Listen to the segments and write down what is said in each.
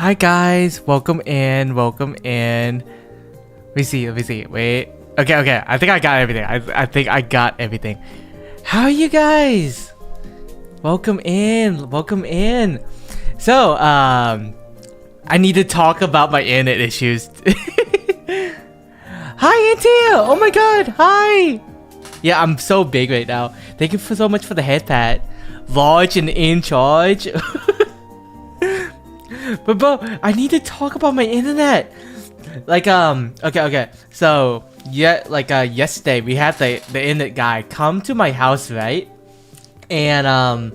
Hi guys, welcome in, welcome in. Let me see, wait. Okay, I think I got everything. I think I got everything. How are you guys? Welcome in, welcome in. So, I need to talk about my internet issues. Hi, Antia! Oh my god, hi! Yeah, I'm so big right now. Thank you so much for the head pat. Large and in charge. But bro, I need to talk about my internet. Like okay. So yeah, like yesterday we had the internet guy come to my house, right? And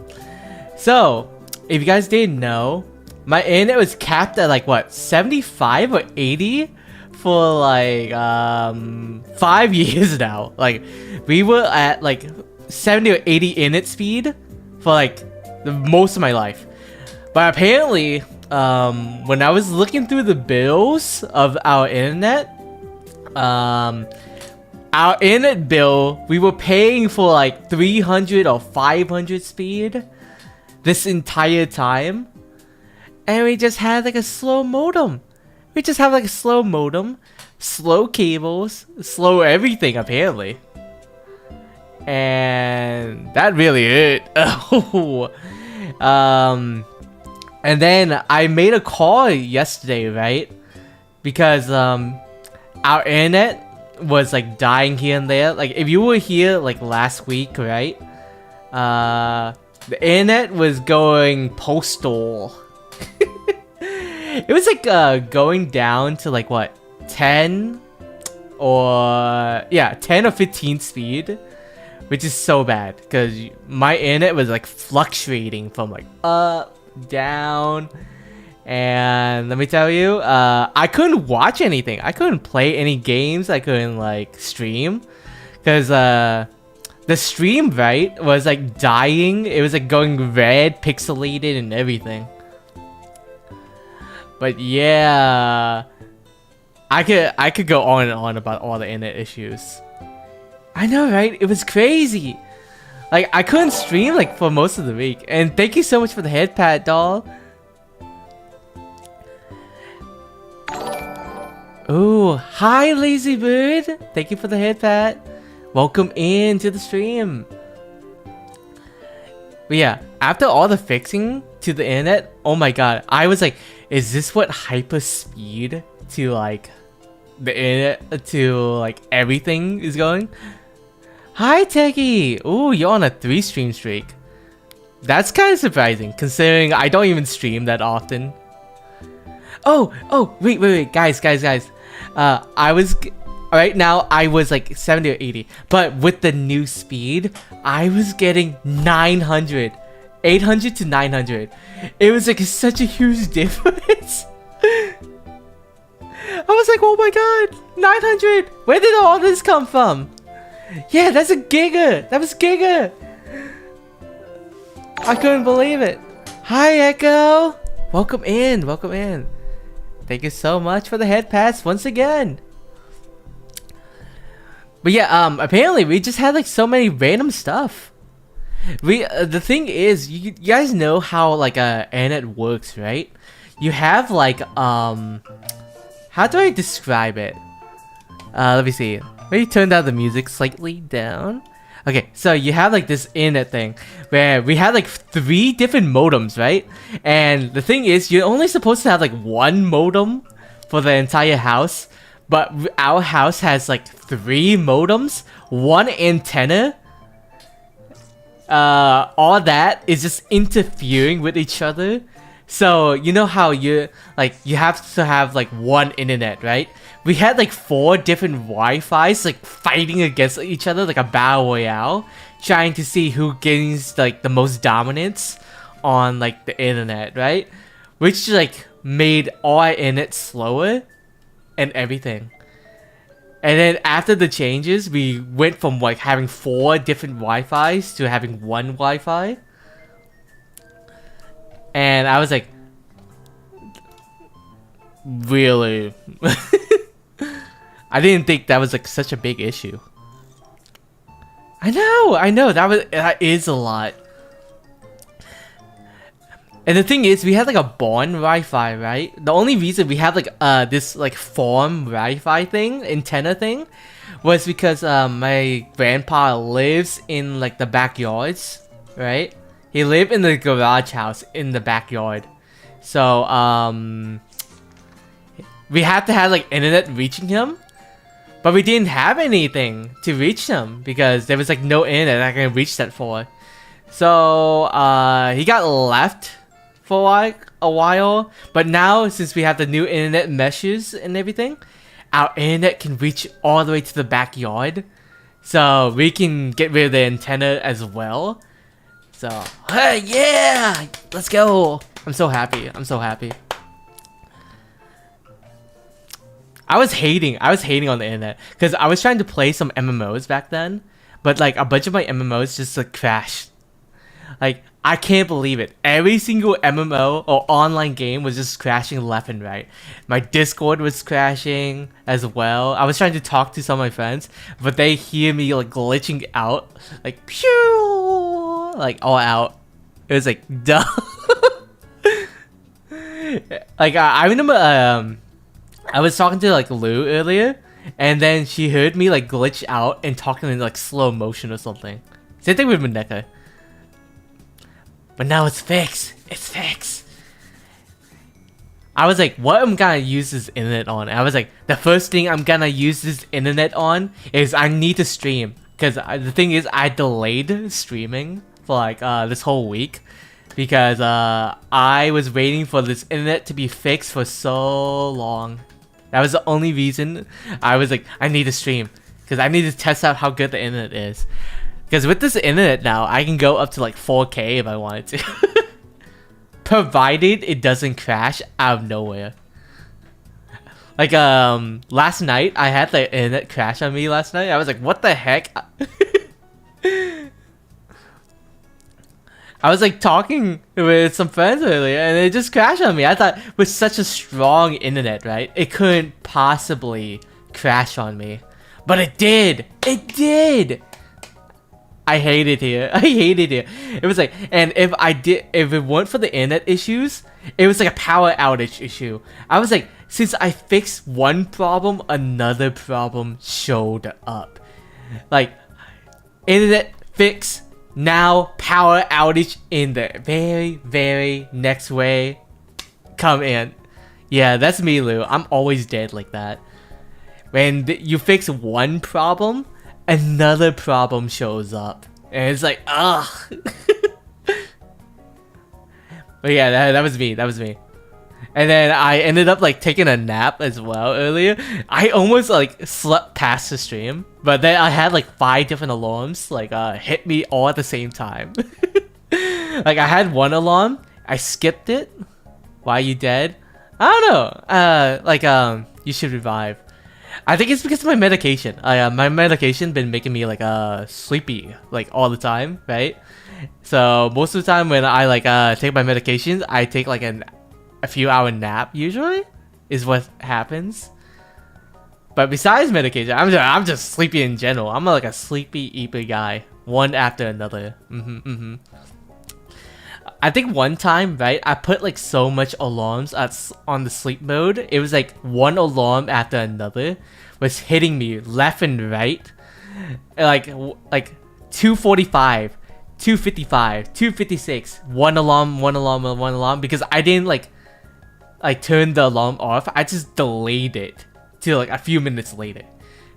so if you guys didn't know, my internet was capped at like what 75 or 80 for like 5 years now. Like we were at like 70 or 80 internet speed for like the most of my life. But apparently, when I was looking through the bills of our internet bill, we were paying for like 300 or 500 speed this entire time. And we just had like a slow modem. Slow cables, slow everything apparently. And that really it. And then I made a call yesterday, right? Because our internet was like dying here and there. Like if you were here like last week, right? The internet was going postal. It was like going down to like what 10 or 15 speed, which is so bad because my internet was like fluctuating from like up, down, and let me tell you, I couldn't watch anything. I couldn't play any games. I couldn't like stream because the stream right was like dying. It was like going red, pixelated, and everything. But yeah, I could go on and on about all the internet issues. I know, right? It was crazy. Like, I couldn't stream, like, for most of the week. And thank you so much for the head pat, doll. Oh, hi, Lazy Bird. Thank you for the head pat. Welcome in to the stream. But yeah, after all the fixing to the internet, oh my god, I was like, is this what hyper speed to, like, the internet, to, like, everything is going? Hi, Techie! Ooh, you're on a 3-stream streak. That's kind of surprising, considering I don't even stream that often. Oh, wait, guys. Right now, I was like 70 or 80. But with the new speed, I was getting 900. 800 to 900. It was like such a huge difference. I was like, oh my god, 900! Where did all this come from? Yeah, that's a giga! That was giga! I couldn't believe it. Hi, Echo! Welcome in. Thank you so much for the head pass once again. But yeah, apparently we just had like so many random stuff. The thing is, you guys know how like internet works, right? You have like how do I describe it? Let me see. Maybe turn down the music slightly down. Okay, so you have like this internet thing where we had like 3 different modems, right? And the thing is, you're only supposed to have like 1 modem for the entire house, but our house has like 3 modems, 1 antenna. All that is just interfering with each other. So you know how you have to have like 1 internet, right? We had like 4 different Wi-Fis like fighting against each other like a battle royale, trying to see who gains like the most dominance on like the internet, right? Which like made all our internet slower and everything. And then after the changes, we went from like having 4 different Wi-Fis to having 1 Wi-Fi. And I was like, really? I didn't think that was like such a big issue. I know, that is a lot. And the thing is, we had like a barn Wi-Fi, right? The only reason we have like this like farm Wi-Fi thing, antenna thing, was because my grandpa lives in like the backyards, right? He lived in the garage house in the backyard. So we had to have like internet reaching him, but we didn't have anything to reach him because there was like no internet I can reach that for. So he got left for like a while, but now since we have the new internet meshes and everything, our internet can reach all the way to the backyard, so we can get rid of the antenna as well. So hey, yeah, let's go. I'm so happy. I'm so happy. I was hating on the internet because I was trying to play some MMOs back then, but like a bunch of my MMOs just like crashed. Like, I can't believe it. Every single MMO or online game was just crashing left and right. My Discord was crashing as well. I was trying to talk to some of my friends, but they hear me like glitching out, like pew, like all out. It was like duh. Like I remember I was talking to like Lou earlier, and then she heard me like glitch out and talking in like slow motion or something. Same thing with Maneka. But now it's fixed. It's fixed. I was like, what am I gonna use this internet on? And I was like, the first thing I'm gonna use this internet on is I need to stream. Because the thing is, I delayed streaming for like this whole week. Because I was waiting for this internet to be fixed for so long. That was the only reason I was like, I need to stream. Because I need to test out how good the internet is. Because with this internet now, I can go up to like 4K if I wanted to. Provided it doesn't crash out of nowhere. Like last night, I had the internet crash on me last night. I was like, what the heck? I was like talking with some friends earlier and it just crashed on me. I thought with such a strong internet, right? It couldn't possibly crash on me. But it did! It did! I hate it here. I hate it here. It was like, and if it weren't for the internet issues, it was like a power outage issue. I was like, since I fixed one problem, another problem showed up. Like, internet fix, now power outage in the very, very next way. Come in. Yeah, that's me, Lou. I'm always dead like that. When you fix one problem, another problem shows up. And it's like, ugh. But yeah, that was me. That was me. And then I ended up like taking a nap as well earlier. I almost like slept past the stream. But then I had like 5 different alarms like hit me all at the same time. Like I had one alarm. I skipped it. Why are you dead? I don't know. You should revive. I think it's because of my medication. My medication been making me like sleepy like all the time, right? So most of the time when I like take my medications, I take like a few hour nap usually is what happens. But besides medication, I'm just sleepy in general. I'm like a sleepy eepy guy, one after another. I think one time, right, I put like so much alarms on the sleep mode. It was like one alarm after another was hitting me left and right. Like 245, 255, 256, one alarm because I didn't like turn the alarm off. I just delayed it till like a few minutes later.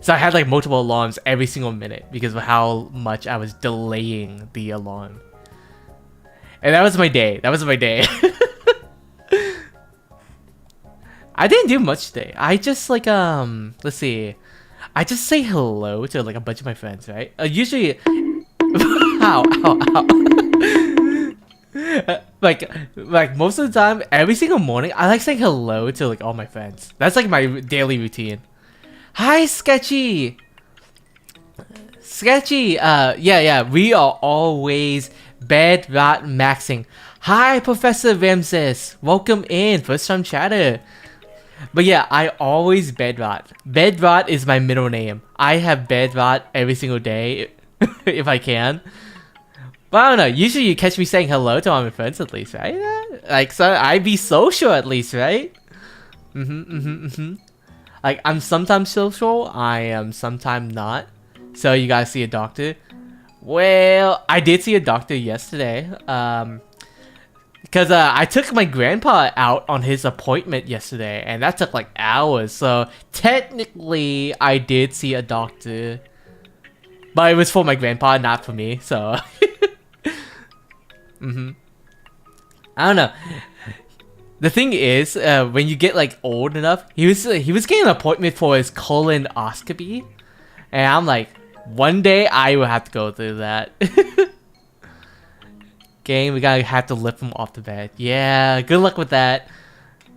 So I had like multiple alarms every single minute because of how much I was delaying the alarm. And that was my day. That was my day. I didn't do much today. I just like let's see. I just say hello to like a bunch of my friends, right? Usually ow. like most of the time, every single morning, I like saying hello to like all my friends. That's like my daily routine. Hi, Sketchy. Sketchy. Yeah. We are always bedrot maxing. Hi, Professor Ramses. Welcome in. First time chatter. But yeah, I always bedrot. Bedrot is my middle name. I have bedrot every single day if I can. But I don't know. Usually you catch me saying hello to all my friends at least, right? Like, so I be social at least, right? Like, I'm sometimes social, I am sometimes not. So you guys see a doctor? Well, I did see a doctor yesterday. Because I took my grandpa out on his appointment yesterday, and that took like hours. So technically, I did see a doctor, but it was for my grandpa, not for me. So, I don't know. The thing is, when you get like old enough, he was getting an appointment for his colonoscopy, and I'm like, one day I will have to go through that. Game, we gotta have to lift him off the bed. Yeah, good luck with that.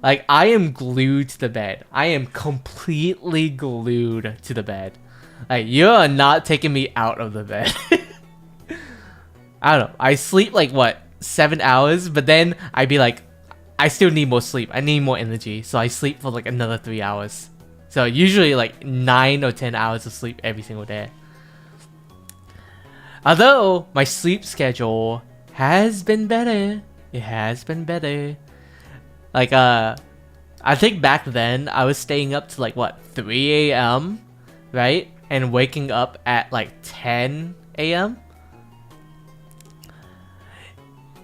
Like, I am glued to the bed. I am completely glued to the bed. Like, you are not taking me out of the bed. I don't know. I sleep like, what, 7 hours? But then I'd be like, I still need more sleep. I need more energy. So I sleep for like another 3 hours. So usually like 9 or 10 hours of sleep every single day. Although, my sleep schedule has been better. It has been better. Like, I think back then, I was staying up to like, what, 3 a.m., right? And waking up at like 10 a.m.?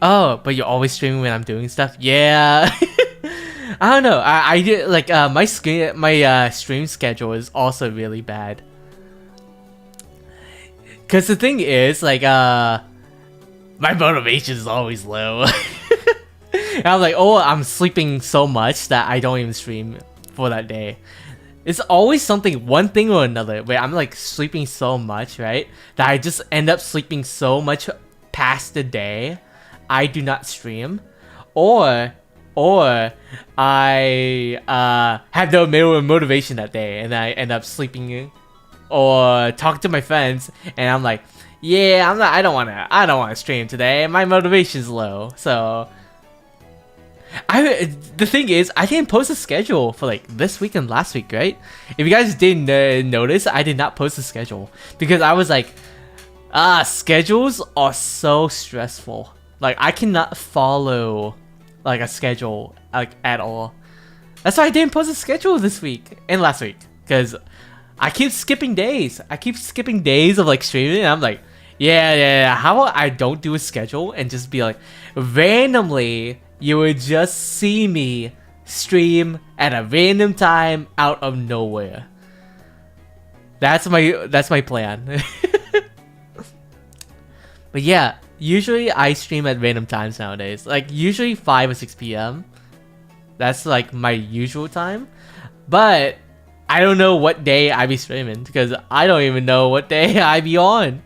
Oh, but you're always streaming when I'm doing stuff? Yeah. I don't know. I did, like, my stream schedule is also really bad. Because the thing is, like, my motivation is always low. And I'm like, oh, I'm sleeping so much that I don't even stream for that day. It's always something, one thing or another, where I'm like sleeping so much, right? That I just end up sleeping so much past the day I do not stream. Or I have no motivation that day and I end up sleeping or talk to my friends and I'm like, yeah, I don't wanna stream today. My motivation's low. So the thing is, I didn't post a schedule for like this week and last week, right? If you guys didn't notice, I did not post a schedule because I was like, schedules are so stressful. Like, I cannot follow like a schedule like at all. That's why I didn't post a schedule this week and last week, because I keep skipping days. I keep skipping days of like streaming, and I'm like, yeah. How about I don't do a schedule and just be like, randomly, you would just see me stream at a random time out of nowhere. That's my plan. But yeah, usually I stream at random times nowadays. Like usually 5 or 6 p.m. That's like my usual time. But I don't know what day I be streaming because I don't even know what day I be on.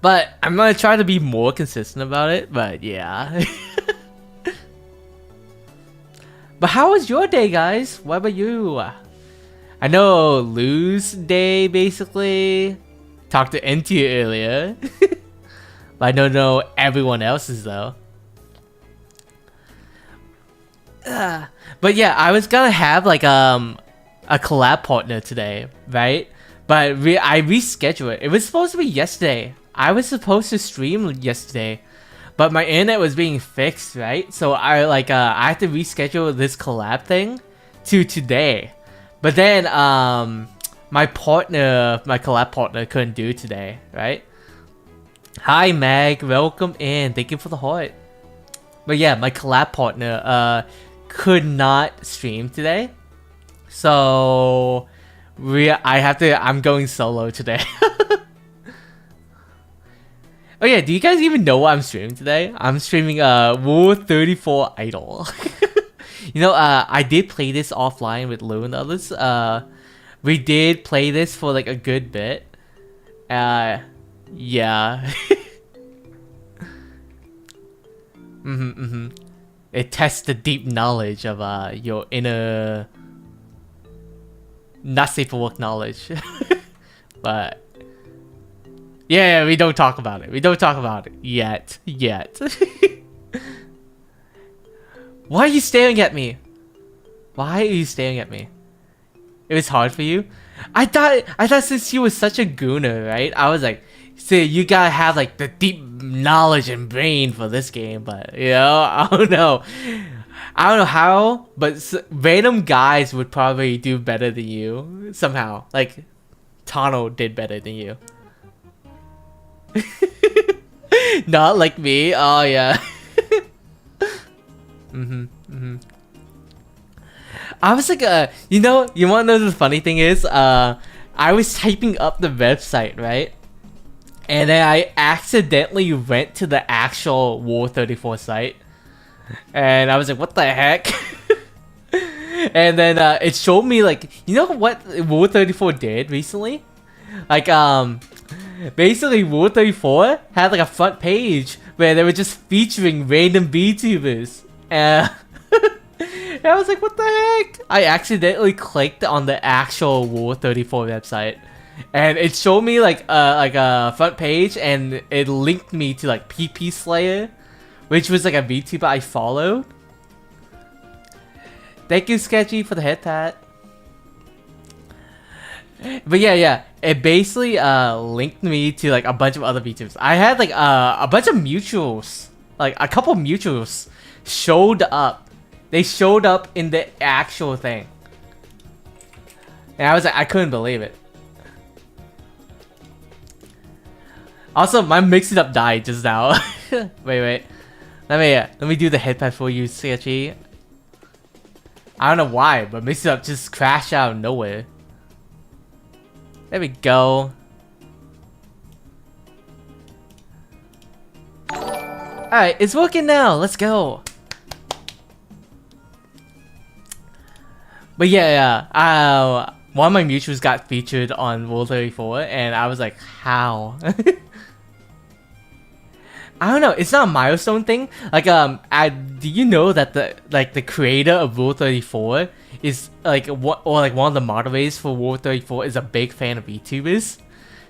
But I'm gonna try to be more consistent about it. But yeah. But how was your day, guys? What about you? I know Lou's day basically. Talked to NT earlier. But I don't know everyone else's though. But yeah, I was gonna have like a collab partner today, right? But I rescheduled it. It was supposed to be yesterday. I was supposed to stream yesterday, but my internet was being fixed, right? So I had to reschedule this collab thing to today. But then my collab partner couldn't do today, right? Hi Meg, welcome in. Thank you for the heart. But yeah, my collab partner could not stream today. So I'm going solo today. Oh yeah, do you guys even know what I'm streaming today? I'm streaming Rule34dle. You know, I did play this offline with Lou and others. We did play this for like a good bit. Yeah. It tests the deep knowledge of your inner not safe for work knowledge. But yeah, we don't talk about it. We don't talk about it yet. Why are you staring at me? Why are you staring at me? It was hard for you? I thought since you were such a gooner, right? I was like, see, you gotta have like the deep knowledge and brain for this game, but you know, I don't know. I don't know how, but random guys would probably do better than you somehow. Like, Tano did better than you. Not like me. Oh yeah. I was like, you know, you wanna know the funny thing is, I was typing up the website, right? And then I accidentally went to the actual Rule34 site. And I was like, what the heck? And then it showed me, like, you know what Rule34 did recently? Like, basically Rule34 had like a front page where they were just featuring random VTubers. And I was like, what the heck? I accidentally clicked on the actual Rule34 website. And it showed me like a front page, and it linked me to like PP Slayer, which was like a VTuber I followed. Thank you, Sketchy, for the head tat. But yeah, it basically linked me to like a bunch of other VTubers. I had like a bunch of mutuals, like a couple mutuals showed up. They showed up in the actual thing. And I was like, I couldn't believe it. Also, my mix-it-up died just now. wait. Let me do the headpad for you, Sketchy. I don't know why, but mix-it-up just crashed out of nowhere. There we go. Alright, it's working now. Let's go. But yeah, one of my mutuals got featured on Rule34, and I was like, how? I don't know. It's not a milestone thing. Like, do you know that the creator of Rule34 is like one of the moderators for Rule34 is a big fan of VTubers.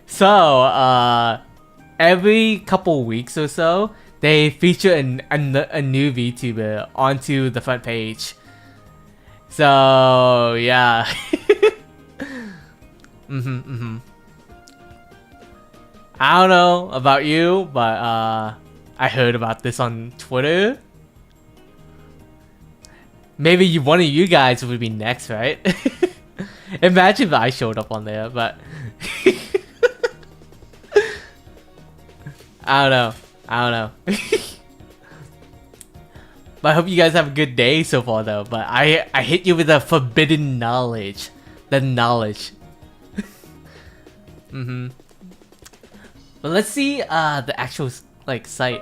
So, every couple weeks or so, they feature a new VTuber onto the front page. So yeah. I don't know about you, but I heard about this on Twitter. Maybe one of you guys would be next, right? Imagine if I showed up on there, but I don't know. But I hope you guys have a good day so far, though. But I hit you with the forbidden knowledge, the knowledge. But let's see the actual like site.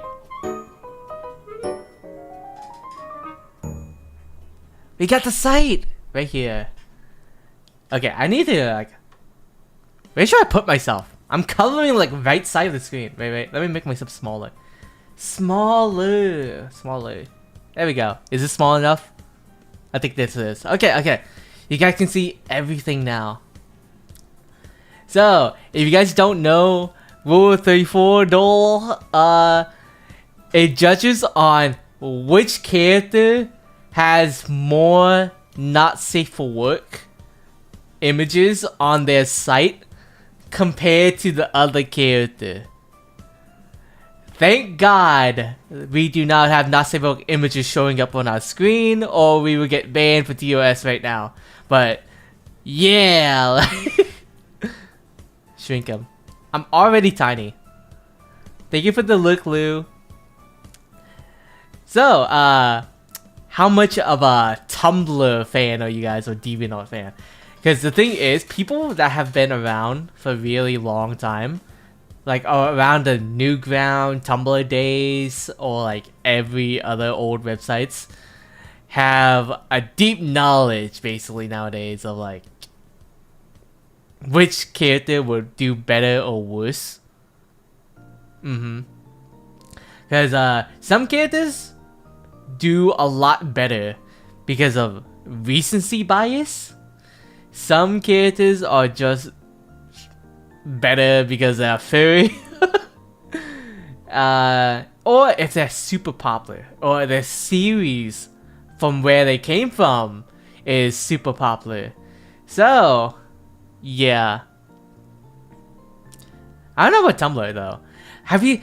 We got the site right here. Okay, I need to like. Where should I put myself? I'm coloring like right side of the screen. Wait. Let me make myself smaller. Smaller. There we go. Is this small enough? I think this is. Okay. You guys can see everything now. So, if you guys don't know, Rule34dle, it judges on which character has more not safe for work images on their site compared to the other character. Thank God we do not have not safe for work images showing up on our screen, or we would get banned for TOS right now. But yeah. Shrink him. I'm already tiny. Thank you for the look, Lou. So, how much of a Tumblr fan are you guys, or DeviantArt fan? Because the thing is, people that have been around for a really long time, like around the Newground, Tumblr days, or like every other old websites, have a deep knowledge basically nowadays of like which character would do better or worse. Because some characters do a lot better because of recency bias. Some characters are just better because they're furry. Or if they're super popular, or their series from where they came from is super popular. So yeah, I don't know about Tumblr though. Have you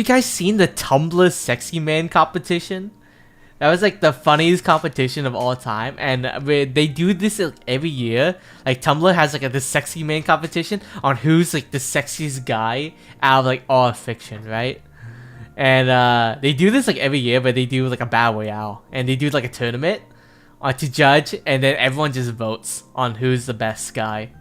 guys seen the Tumblr Sexy Man competition? That was like the funniest competition of all time, and they do this like, every year. Like Tumblr has like the Sexy Man competition on who's like the sexiest guy out of like all of fiction, right? And they do this like every year, but they do like a battle royale, and they do like a tournament to judge, and then everyone just votes on who's the best guy.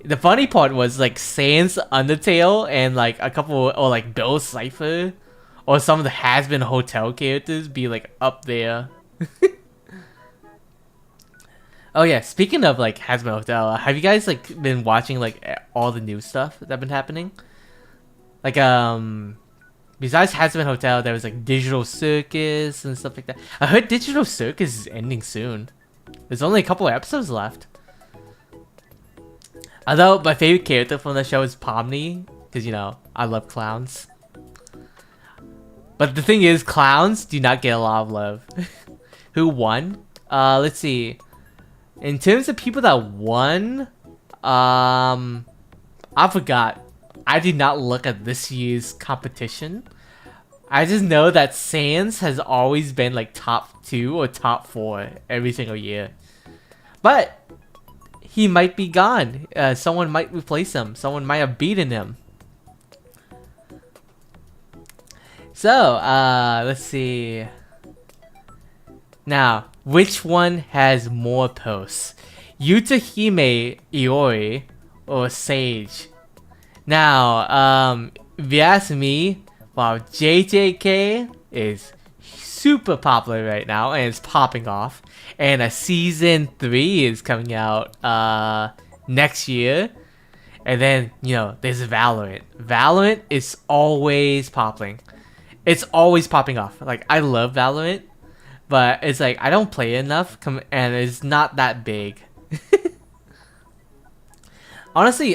The funny part was like Sans Undertale and like a couple, or like Bill Cipher, or some of the Has-Been Hotel characters be like up there. Oh yeah, speaking of like Has-Been Hotel, have you guys like been watching like all the new stuff that been happening? Like besides Has-Been Hotel, there was like Digital Circus and stuff like that. I heard Digital Circus is ending soon. There's only a couple of episodes left. Although my favorite character from the show is Pomni, because you know I love clowns. But the thing is, clowns do not get a lot of love. Who won? Let's see. In terms of people that won, I forgot. I did not look at this year's competition. I just know that Sans has always been like top 2 or top 4 every single year. But he might be gone. Someone might replace him. Someone might have beaten him. So, let's see. Now, which one has more posts? Yutahime Iori or Sage? Now, if you ask me, well, JJK is super popular right now and it's popping off. And a season 3 is coming out next year. And then, you know, there's Valorant. Valorant is always popping. It's always popping off. Like, I love Valorant, but it's like, I don't play enough, and it's not that big. Honestly,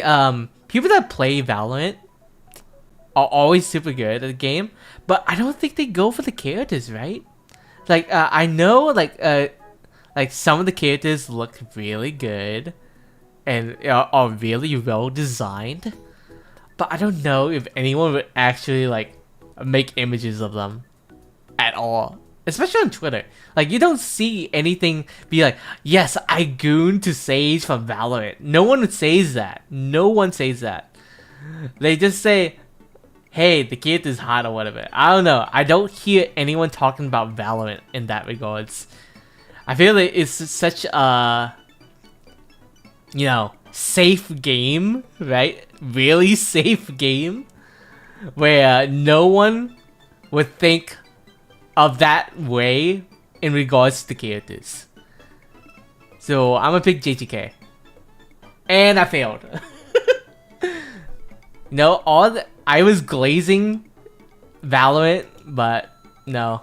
people that play Valorant are always super good at the game, but I don't think they go for the characters, right? Like, I know, like some of the characters look really good, and are really well designed, but I don't know if anyone would actually, like, make images of them at all, especially on Twitter. Like, you don't see anything be like, yes, I gooned to Sage from Valorant. No one says that. No one says that. They just say, hey, the kid is hot or whatever. I don't know. I don't hear anyone talking about Valorant in that regards. I feel like it's such a, you know, safe game, right? Really safe game, where no one would think of that way in regards to the characters. So I'm gonna pick JTK. And I failed. No, I was glazing Valorant, but no.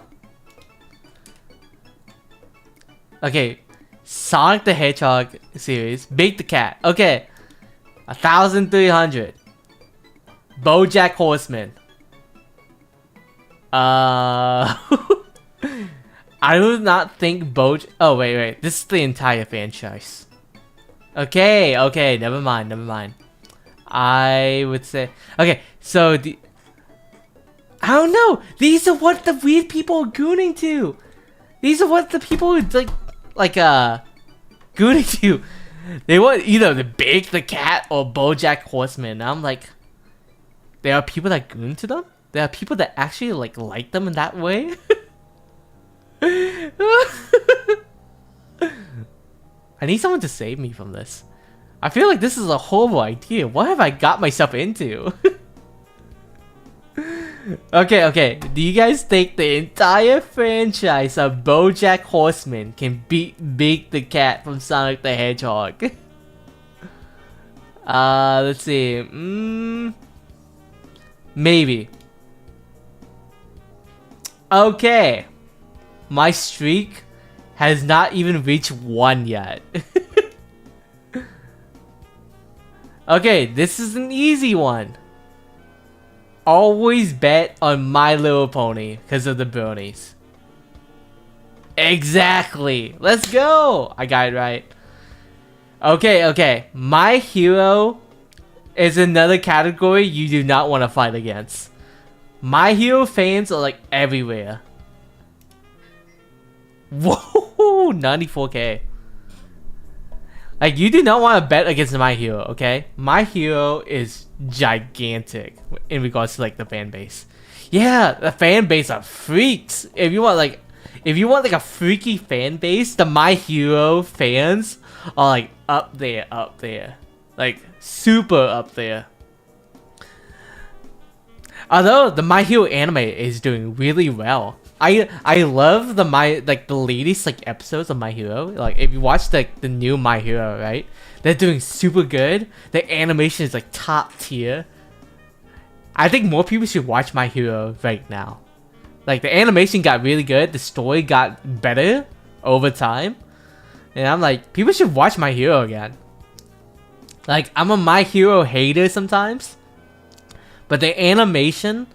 Okay, Sonic the Hedgehog series, Big the Cat. Okay, 1,300. BoJack Horseman. I do not think oh, wait. This is the entire franchise. Okay, never mind. I would say... Okay, so I don't know! These are what the weird people are gooning to! These are what the people who, gooning to! They want either the Big the Cat or BoJack Horseman. I'm like... There are people that goon to them? There are people that actually like them in that way? I need someone to save me from this. I feel like this is a horrible idea. What have I got myself into? Okay. Do you guys think the entire franchise of BoJack Horseman can beat Big the Cat from Sonic the Hedgehog? Let's see. Maybe. Okay. My streak has not even reached 1 yet. Okay, this is an easy one. Always bet on My Little Pony because of the bronies. Exactly. Let's go. I got it right. Okay. My hero is another category you do not want to fight against. My Hero fans are like everywhere. Whoa, 94k. Like, you do not want to bet against My Hero, okay? My Hero is gigantic in regards to like the fan base. Yeah, the fan base are freaks. If you want like a freaky fan base, the My Hero fans are like up there. Like super up there. Although the My Hero anime is doing really well. I love the latest like episodes of My Hero. Like if you watch the new My Hero, right? They're doing super good. The animation is like top tier. I think more people should watch My Hero right now. Like the animation got really good. The story got better over time. And I'm like, people should watch My Hero again. Like I'm a My Hero hater sometimes. But the animation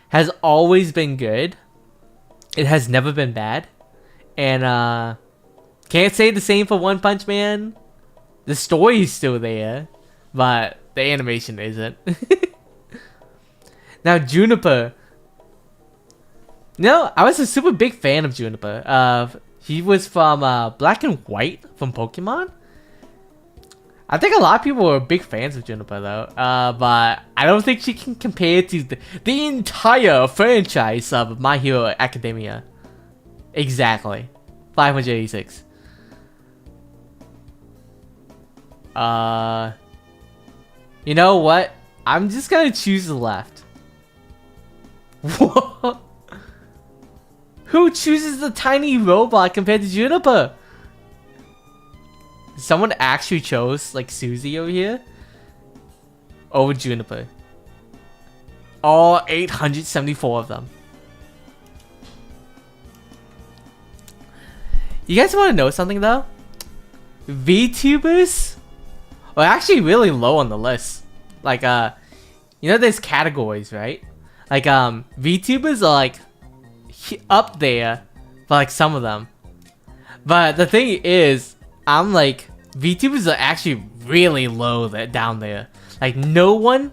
has always been good. It has never been bad. And can't say the same for One Punch Man. The story is still there, but the animation isn't. Now Juniper. No, I was a super big fan of Juniper. He was from Black and White from Pokemon. I think a lot of people were big fans of Juniper though, but I don't think she can compare to the entire franchise of My Hero Academia. Exactly. 586. You know what? I'm just gonna choose the left. What? Who chooses the tiny robot compared to Juniper? Someone actually chose like Susie over here over Juniper. All 874 of them. You guys want to know something though? VTubers are actually really low on the list. Like you know there's categories, right? Like VTubers are like up there for like some of them. But the thing is, I'm like, VTubers are actually really low down there. Like, no one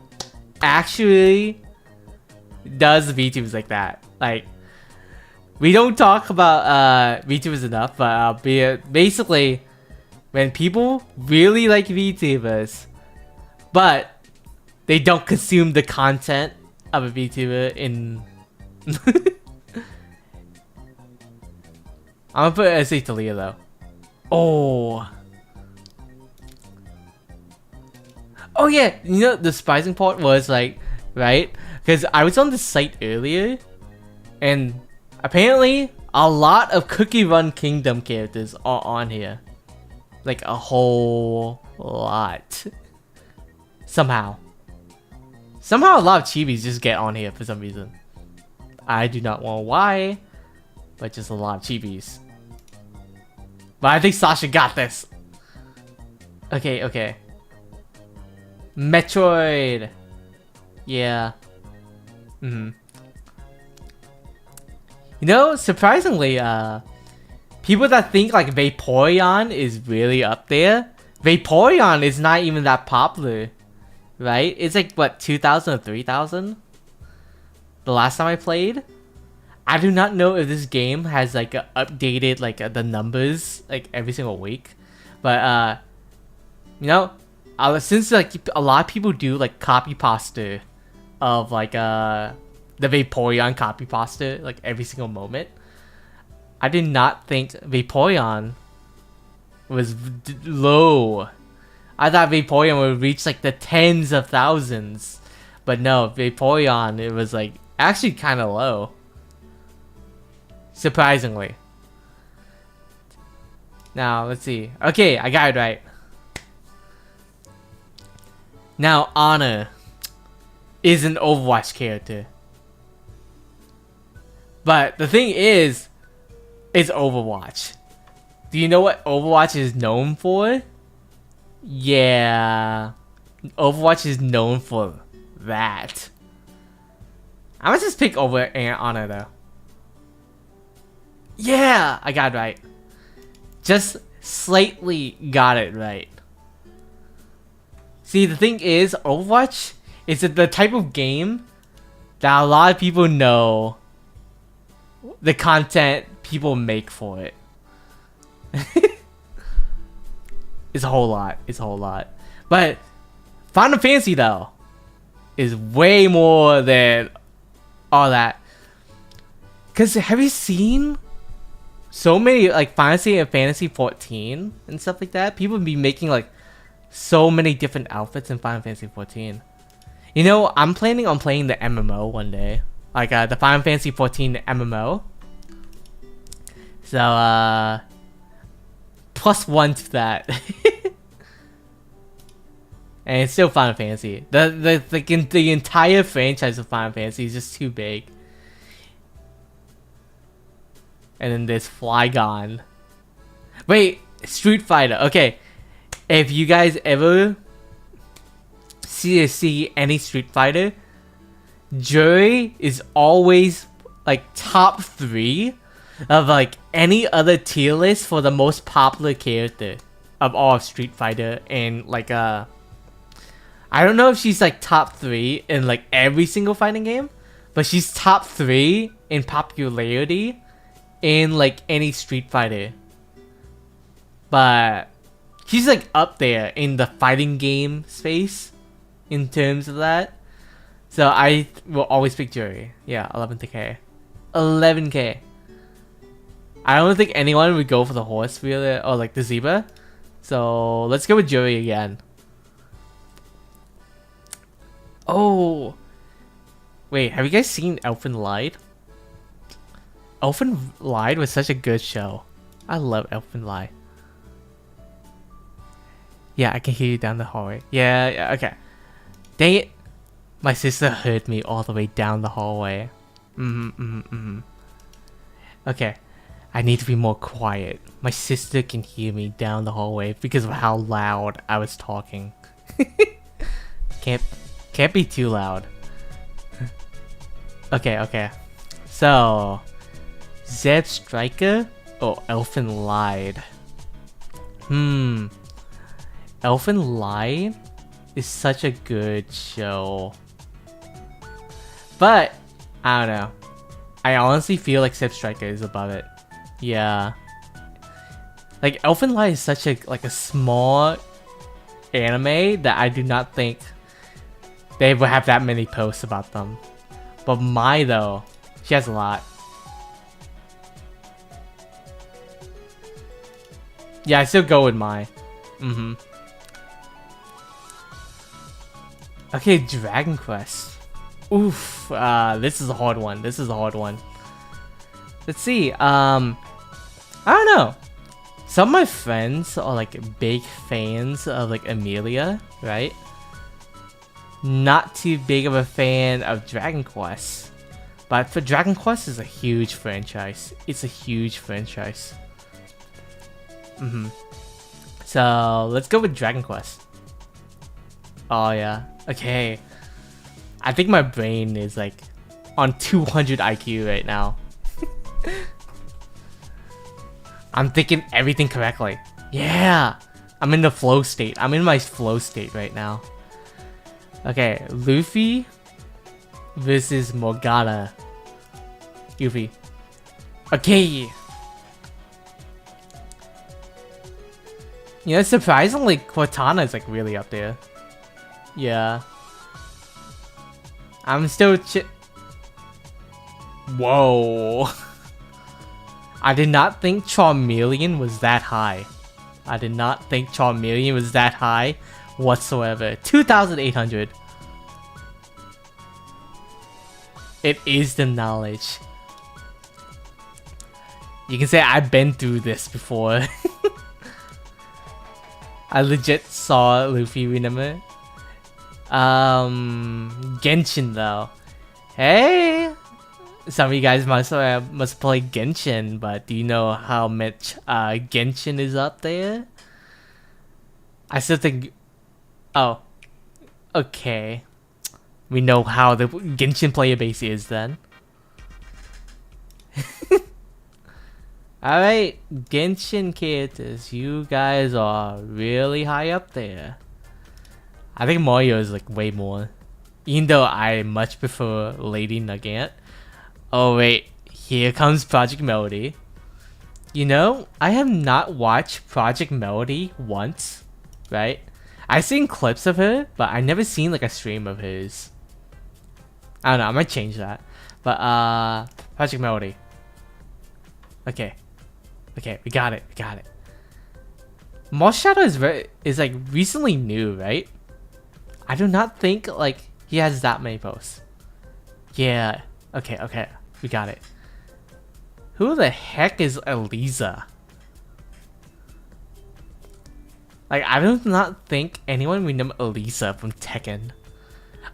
actually does VTubers like that. Like, we don't talk about VTubers enough, but basically, when people really like VTubers, but they don't consume the content of a VTuber in... I'm gonna put S.A. Talia though. Oh yeah, you know the surprising part was like, right? Because I was on the site earlier, and apparently a lot of Cookie Run Kingdom characters are on here. Like a whole lot. Somehow a lot of chibis just get on here for some reason. I do not know why, but just a lot of chibis. But I think Sasha got this. Okay. Metroid. Yeah. You know, surprisingly, people that think like Vaporeon is really up there. Vaporeon is not even that popular, right? It's like what, 2,000 or 3,000? The last time I played. I do not know if this game has like updated like the numbers like every single week, but you know, since like a lot of people do like copy pasta of like the Vaporeon copy pasta like every single moment, I did not think Vaporeon was low. I thought Vaporeon would reach like the tens of thousands, but no, Vaporeon, it was like actually kind of low. Surprisingly. Now, let's see. Okay, I got it right. Now, Ana is an Overwatch character. But the thing is, it's Overwatch. Do you know what Overwatch is known for? Yeah. Overwatch is known for that. I'm gonna just pick over Ana though. Yeah, I got it right. Just slightly got it right. See, the thing is, Overwatch is the type of game that a lot of people know the content people make for it. It's a whole lot. It's a whole lot. But Final Fantasy, though, is way more than all that. Because have you seen so many, like, Fantasy 14 and stuff like that? People be making, like, so many different outfits in Final Fantasy 14. You know, I'm planning on playing the MMO one day. Like, the Final Fantasy 14 MMO. So, +1 to that. And it's still Final Fantasy. The entire franchise of Final Fantasy is just too big. And then there's Flygon. Wait, Street Fighter. Okay, if you guys ever see any Street Fighter, Jury is always like top 3 of like any other tier list for the most popular character of all of Street Fighter. And like I don't know if she's like top 3 in like every single fighting game, but she's top 3 in popularity in like any Street Fighter. But she's like up there in the fighting game space in terms of that. So I will always pick Jury. Yeah, 11k. 11k. I don't think anyone would go for the horse really, or like the zebra. So let's go with Jury again. Oh, wait, have you guys seen Elfen Lied? Elfen Lied was such a good show. I love Elfen Lied. Yeah, I can hear you down the hallway. Yeah, okay. Dang it. My sister heard me all the way down the hallway. Okay. I need to be more quiet. My sister can hear me down the hallway because of how loud I was talking. Can't be too loud. Okay. So, Zeb Striker? Oh, Elfen Lied. Elfen Lied is such a good show. But, I don't know. I honestly feel like Zeb Striker is above it. Yeah. Like, Elfen Lied is such a small anime that I do not think they would have that many posts about them. But Mai, though, she has a lot. Yeah, I still go with Mai. Okay, Dragon Quest. Oof, this is a hard one. Let's see, I don't know. Some of my friends are like big fans of like Amelia, right? Not too big of a fan of Dragon Quest. But for Dragon Quest is a huge franchise. It's a huge franchise. So let's go with Dragon Quest. Oh yeah. Okay. I think my brain is like on 200 IQ right now. I'm thinking everything correctly. Yeah. I'm in the flow state. I'm in my flow state right now. Okay, Luffy versus Morgana. Yuffie. Okay. You know, surprisingly, Cortana is like really up there. Yeah. I'm still Whoa. I did not think Charmeleon was that high. Whatsoever. 2,800. It is the knowledge. You can say I've been through this before. I legit saw Luffy, remember? Genshin though. Hey! Some of you guys must play Genshin, but do you know how much Genshin is up there? I still think... Oh. Okay. We know how the Genshin player base is then. Alright, Genshin characters, you guys are really high up there. I think Mario is like way more. Even though I much prefer Lady Nugget. Oh wait, here comes Project Melody. You know, I have not watched Project Melody once, right? I've seen clips of her, but I never seen like a stream of hers. I don't know, I might change that. But Project Melody. Okay. Okay, we got it, we got it. Moss Shadow is like recently new, right? I do not think like he has that many posts. Yeah. Okay, okay. We got it. Who the heck is Eliza? Like, I do not think anyone would know Eliza from Tekken.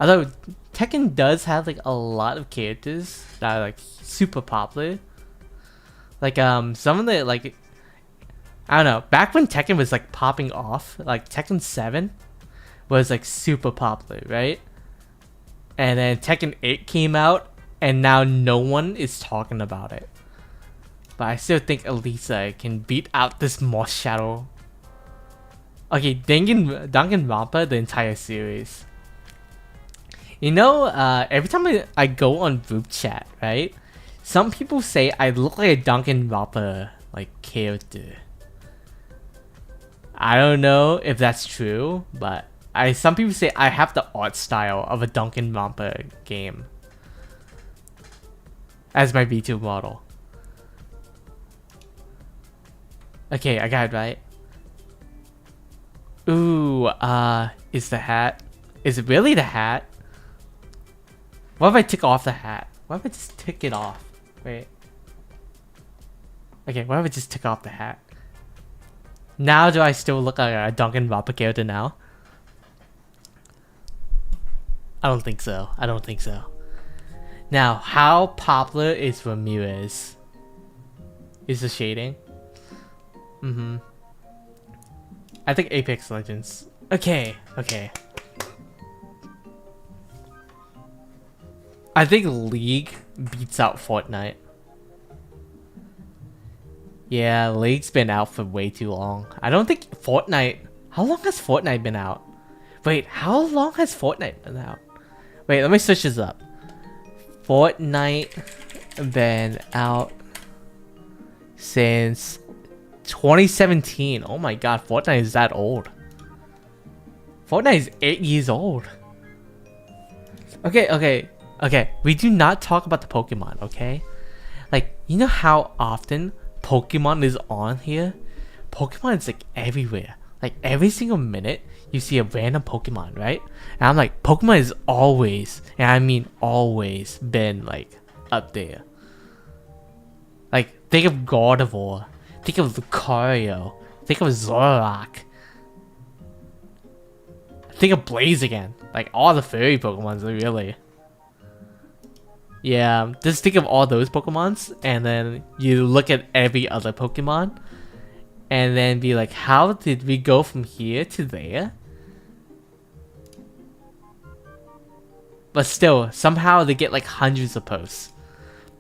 Although, Tekken does have like a lot of characters that are like super popular. Like, some of the like, I don't know, back when Tekken was like popping off, like Tekken 7 was like super popular, right? And then Tekken 8 came out, and now no one is talking about it. But I still think Eliza can beat out this Moss Shadow. Okay, Danganronpa, the entire series. You know, every time I go on group chat, right? Some people say I look like a Danganronpa like character. I don't know if that's true, but some people say I have the art style of a Danganronpa game as my V2 model. Okay, I got it right. Ooh, is the hat? Is it really the hat? What if I took off the hat? What if I just took it off? Wait. Okay, what if I just took off the hat? Now do I still look like a Danganronpa character now? I don't think so. I don't think so. Now, how popular is Ramirez? Is the shading? I think Apex Legends. Okay, okay. I think League beats out Fortnite. Yeah, League's been out for way too long. I don't think Fortnite... How long has Fortnite been out? Wait, how long has Fortnite been out? Wait, let me switch this up. Fortnite been out since 2017. Oh my god, Fortnite is that old. Fortnite is 8 years old. Okay. We do not talk about the Pokemon, okay? Like, you know how often Pokemon is on here? Pokemon is like everywhere. Like every single minute you see a random Pokemon, right? And I'm like, Pokemon is always, and I mean always, been like up there. Like, think of Gardevoir. Think of Lucario. Think of Zoroark. Think of Blaziken. Like all the fairy Pokemons, really. Yeah, just think of all those Pokemons, and then you look at every other Pokemon, and then be like, how did we go from here to there? But still, somehow they get like hundreds of posts.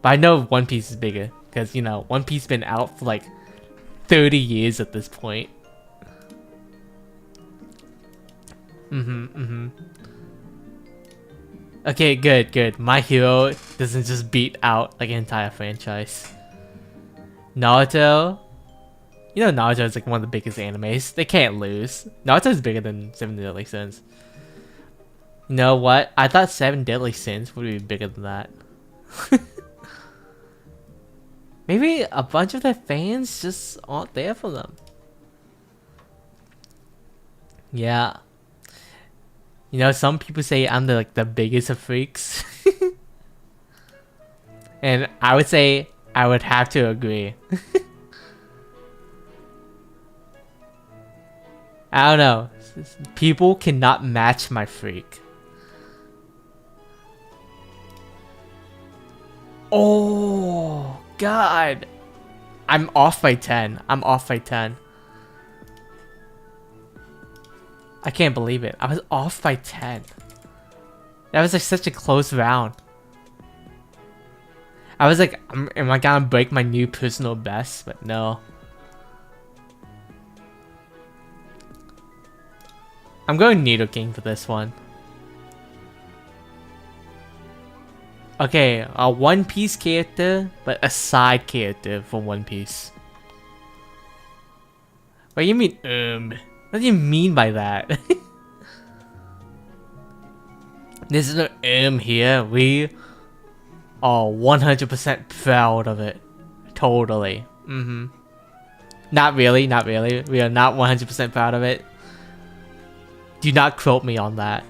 But I know One Piece is bigger, because, you know, One Piece been out for like 30 years at this point. Okay, good. My Hero doesn't just beat out like an entire franchise. Naruto. You know Naruto is like one of the biggest animes. They can't lose. Naruto is bigger than 7 Deadly Sins. You know what? I thought 7 Deadly Sins would be bigger than that. Maybe a bunch of their fans just aren't there for them. Yeah. You know, some people say I'm the biggest of freaks. And I would say I would have to agree. I don't know. People cannot match my freak. Oh, God. I'm off by 10. I'm off by 10. I can't believe it. I was off by 10. That was like such a close round. I was like, am I gonna break my new personal best? But no. I'm going Needle King for this one. Okay, a One Piece character, but a side character for One Piece. What do you mean, What do you mean by that? There's no here. We are 100% proud of it. Totally. Not really, not really. We are not 100% proud of it. Do not quote me on that.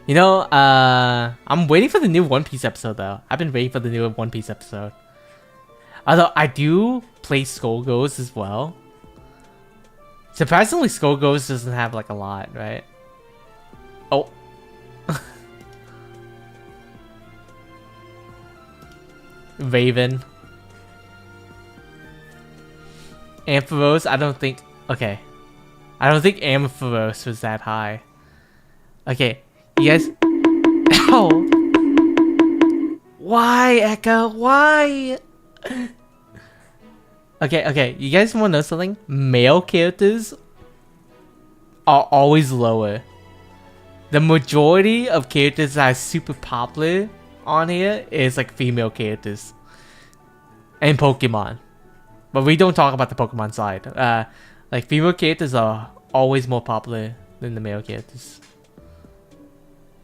You know, I'm waiting for the new One Piece episode though. I've been waiting for the new One Piece episode. Although I do play Skullgirls as well. Surprisingly, Skullgirls doesn't have like a lot, right? Oh. Raven. Ampharos, I don't think... Okay. I don't think Ampharos was that high. Okay. You guys... Ow! Why, Echo? Why? Okay. You guys want to know something? Male characters are always lower. The majority of characters that are super popular on here is like female characters. And Pokemon. But we don't talk about the Pokemon side. Like female characters are always more popular than the male characters.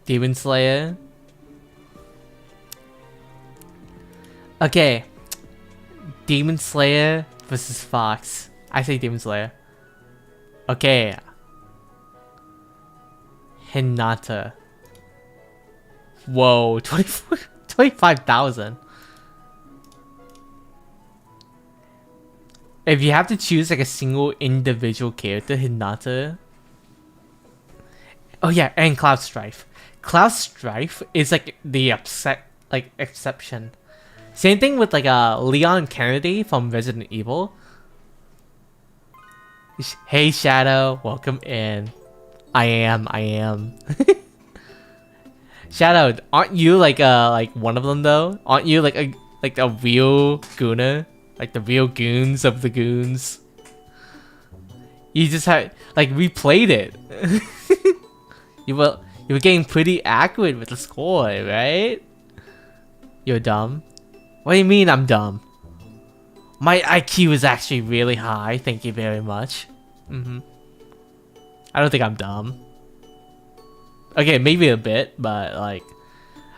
Demon Slayer. Okay. Demon Slayer versus Fox. I say Demon Slayer. Okay. Hinata. Whoa, 25,000. If you have to choose like a single individual character, Hinata. Oh yeah, and Cloud Strife. Cloud Strife is like the exception. Same thing with like Leon Kennedy from Resident Evil. Hey Shadow, welcome in. I am. Shadow, aren't you like one of them though? Aren't you like a real gooner? Like the real goons of the goons? You just had we played it. You were getting pretty accurate with the score, right? You're dumb. What do you mean I'm dumb? My IQ is actually really high, thank you very much. I don't think I'm dumb. Okay, maybe a bit, but like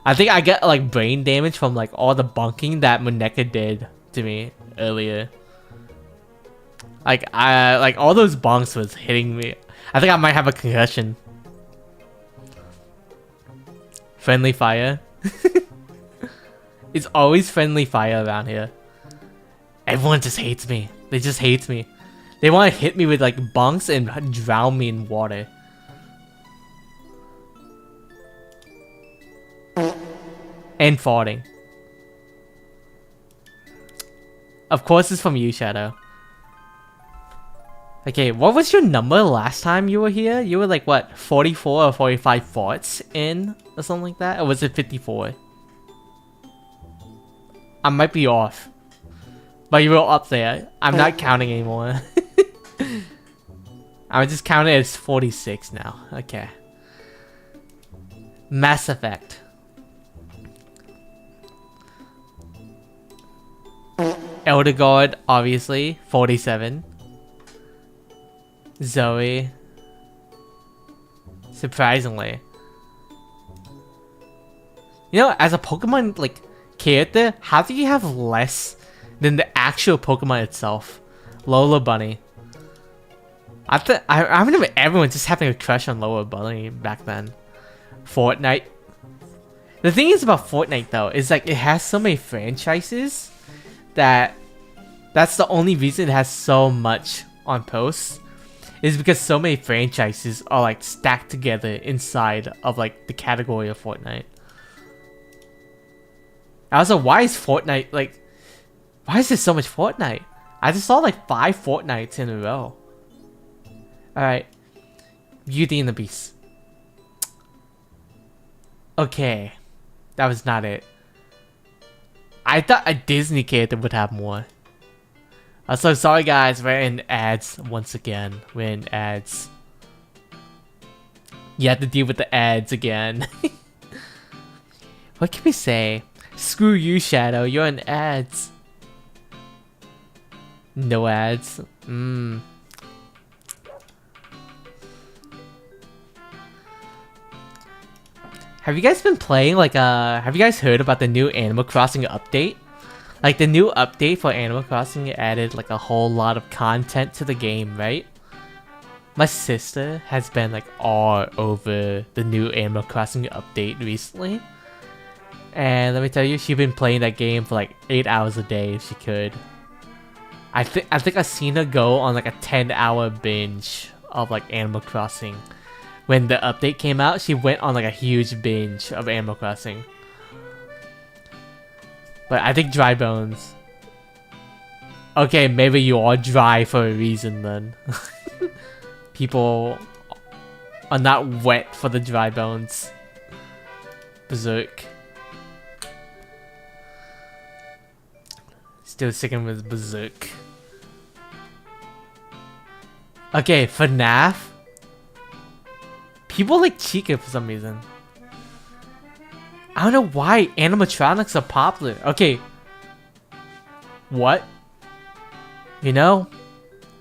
I think I get like brain damage from like all the bunking that Moneka did to me earlier. Like all those bonks was hitting me. I think I might have a concussion. Friendly fire. It's always friendly fire around here. Everyone just hates me. They just hate me. They want to hit me with like bonks and drown me in water. And farting. Of course it's from you, Shadow. Okay, what was your number last time you were here? You were like what, 44 or 45 farts in or something like that? Or was it 54? I might be off. But you were up there. I'm not counting anymore. I'm just counting as 46 now. Okay. Mass Effect. Elder God, obviously, 47. Zoe. Surprisingly. You know, as a Pokemon, like, character, how do you have less than the actual Pokemon itself? Lola Bunny. I remember everyone just having a crush on Lola Bunny back then. Fortnite. The thing is about Fortnite though, is like it has so many franchises that that's the only reason it has so much on posts. Is because so many franchises are like stacked together inside of like the category of Fortnite. Also, why is Fortnite like... Why is there so much Fortnite? I just saw like 5 Fortnites in a row. Alright. Beauty and the Beast. Okay. That was not it. I thought a Disney character would have more. So sorry guys, we're in ads once again. We're in ads. You have to deal with the ads again. What can we say? Screw you, Shadow. You're in ads. No ads. Have you guys been playing like have you guys heard about the new Animal Crossing update? Like the new update for Animal Crossing added like a whole lot of content to the game, right? My sister has been like all over the new Animal Crossing update recently. And let me tell you, she's been playing that game for like 8 hours a day if she could. I think I've seen her go on like a 10-hour binge of like Animal Crossing. When the update came out, she went on like a huge binge of Animal Crossing. But I think dry bones. Okay, maybe you are dry for a reason then. People are not wet for the dry bones. Berserk. Still sticking with Berserk. Okay, FNAF. People like Chica for some reason. I don't know why animatronics are popular. Okay. What? You know,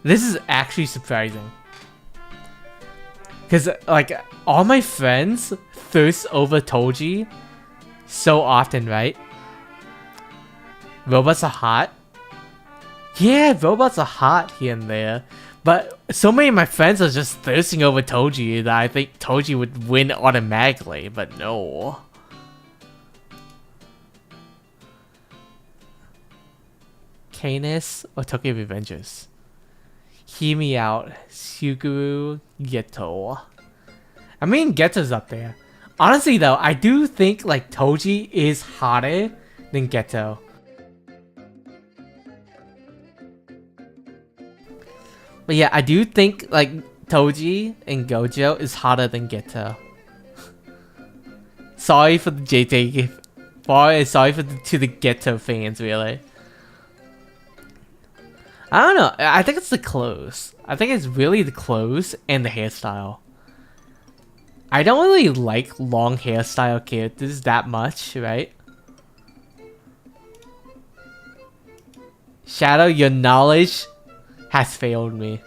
this is actually surprising. Because, like, all my friends thirst over Toji so often, right? Robots are hot. Yeah, robots are hot here and there. But so many of my friends are just thirsting over Toji that I think Toji would win automatically, but no. Canis or Tokyo Revengers? Hear me out, Suguru Geto. I mean, Geto's up there. Honestly though, I do think like Toji is hotter than Geto. But yeah, I do think like Toji and Gojo is hotter than Geto. Sorry for the JJ. Sorry for to the Geto fans, really. I don't know. I think it's the clothes. I think it's really the clothes and the hairstyle. I don't really like long hairstyle characters that much, right? Shadow, your knowledge has failed me.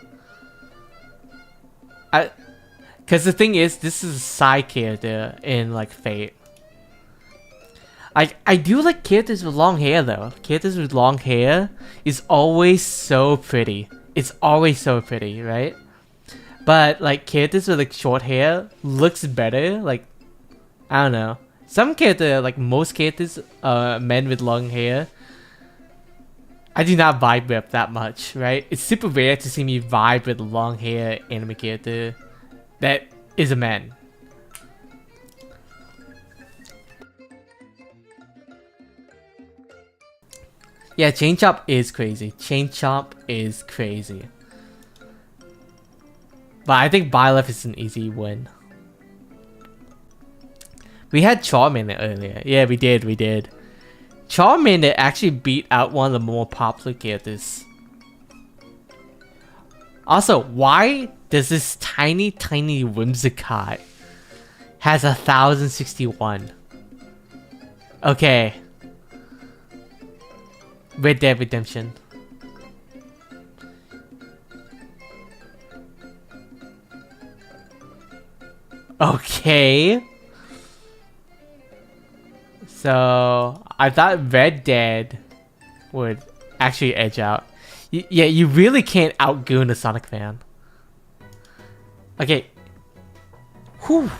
Cause the thing is, this is a side character in like Fate. I do like characters with long hair though. Characters with long hair is always so pretty. It's always so pretty, right? But like characters with like short hair looks better. Like, I don't know. Some character, like most characters, men with long hair, I do not vibe with that much, right? It's super rare to see me vibe with a long hair anime character that is a man. Yeah, Chain Chomp is crazy. Chain Chomp is crazy. But I think Byleth is an easy win. We had Charmander earlier. Yeah, we did. Charmander actually beat out one of the more popular characters. Also, why does this tiny Whimsicott has 1061? Okay. Red Dead Redemption. Okay. So, I thought Red Dead would actually edge out. Yeah, you really can't outgoon a Sonic fan. Okay. Whew.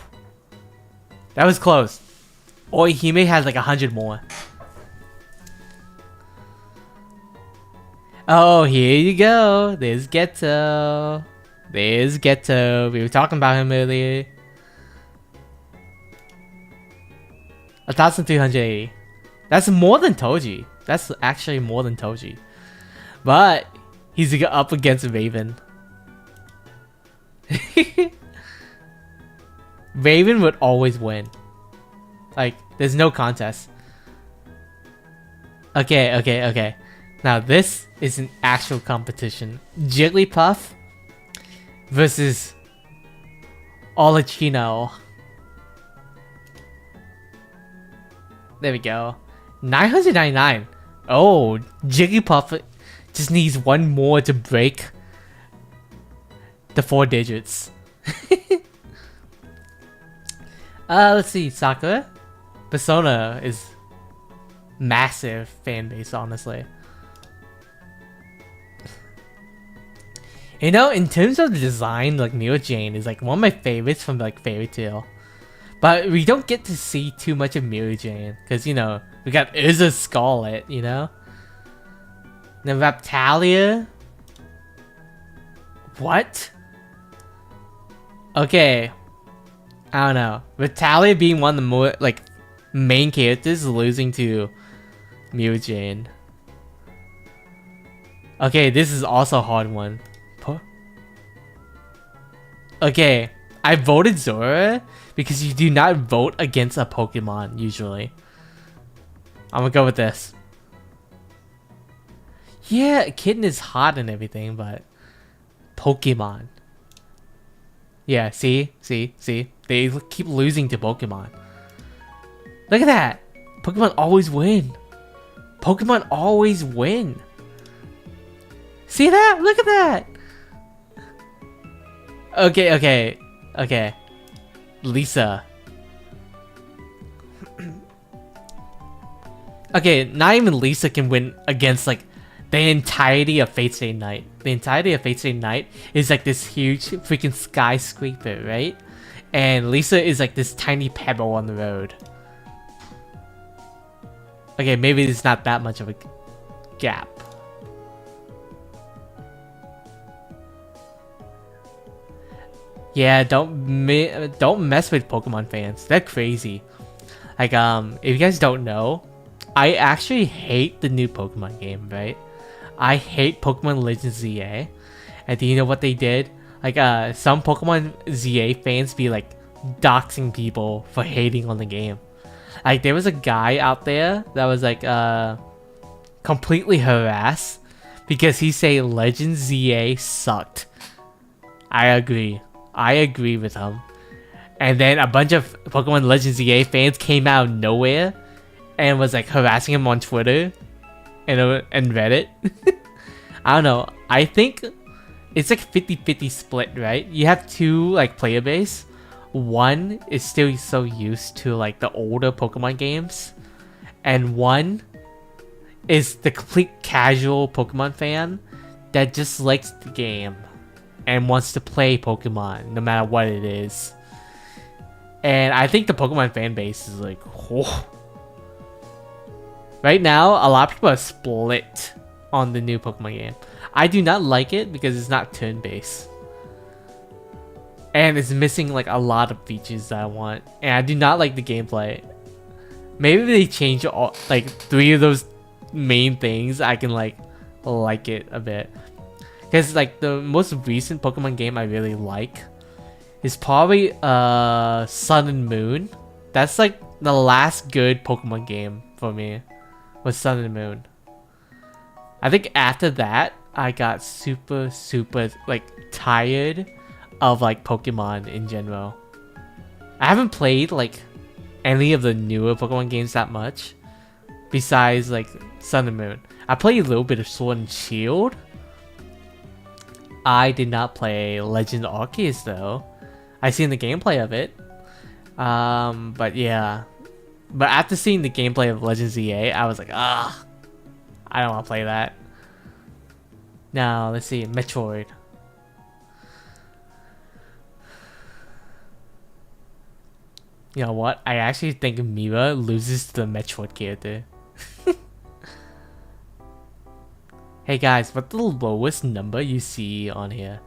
That was close. Oihime has like 100 more. Oh, here you go. There's Geto. There's Geto. We were talking about him earlier. 1,380. That's more than Toji. That's actually more than Toji. But he's up against Raven. Raven would always win. Like, there's no contest. Okay. Now this is an actual competition. Jigglypuff versus Olachino. There we go. 999. Oh, Jigglypuff just needs one more to break the 4 digits. Let's see. Sakura? Persona is massive fan base, honestly. You know, in terms of the design, like Neo Jane is like one of my favorites from like Fairy Tail. But we don't get to see too much of Mary Jane, because, you know, we got Urza Scarlet, you know? Then Raptalia? What? Okay. I don't know. Raptalia being one of the more, like, main characters losing to Mary Jane. Okay, this is also a hard one. Okay, I voted Zora because you do not vote against a Pokemon, usually. I'm gonna go with this. Yeah, Kitten is hot and everything, but... Pokemon. Yeah, see? They keep losing to Pokemon. Look at that! Pokemon always win. Pokemon always win. See that? Look at that! Okay. Lisa. Okay, not even Lisa can win against like the entirety of Fate Stay Night. The entirety of Fate Stay Night is like this huge freaking skyscraper, right? And Lisa is like this tiny pebble on the road. Okay, maybe it's not that much of a gap. Yeah, don't mess with Pokemon fans. They're crazy. Like, if you guys don't know, I actually hate the new Pokemon game, right? I hate Pokemon Legends ZA. And do you know what they did? Like, some Pokemon ZA fans be like doxing people for hating on the game. Like, there was a guy out there that was like completely harassed because he say Legends ZA sucked. I agree with him. And then a bunch of Pokemon Legends ZA fans came out of nowhere and was like harassing him on Twitter and Reddit. I don't know. I think it's like 50-50 split, right? You have two like player base. One is still so used to like the older Pokemon games, and one is the complete casual Pokemon fan that just likes the game and wants to play Pokemon no matter what it is. And I think the Pokemon fan base is like, whoa. Right now, a lot of people are split on the new Pokemon game. I do not like it because it's not turn-based. And it's missing like a lot of features that I want. And I do not like the gameplay. Maybe they change all, like 3 of those main things, I can like it a bit. Because like the most recent Pokemon game I really like is probably Sun and Moon. That's like the last good Pokemon game for me, was Sun and Moon. I think after that I got super like tired of like Pokemon in general. I haven't played like any of the newer Pokemon games that much besides like Sun and Moon. I played a little bit of Sword and Shield. I did not play Legend Arceus though. I seen the gameplay of it. But yeah. But after seeing the gameplay of Legend ZA, I was like, I don't want to play that. Now, let's see, Metroid. You know what? I actually think Mira loses to the Metroid character. Hey guys, what's the lowest number you see on here?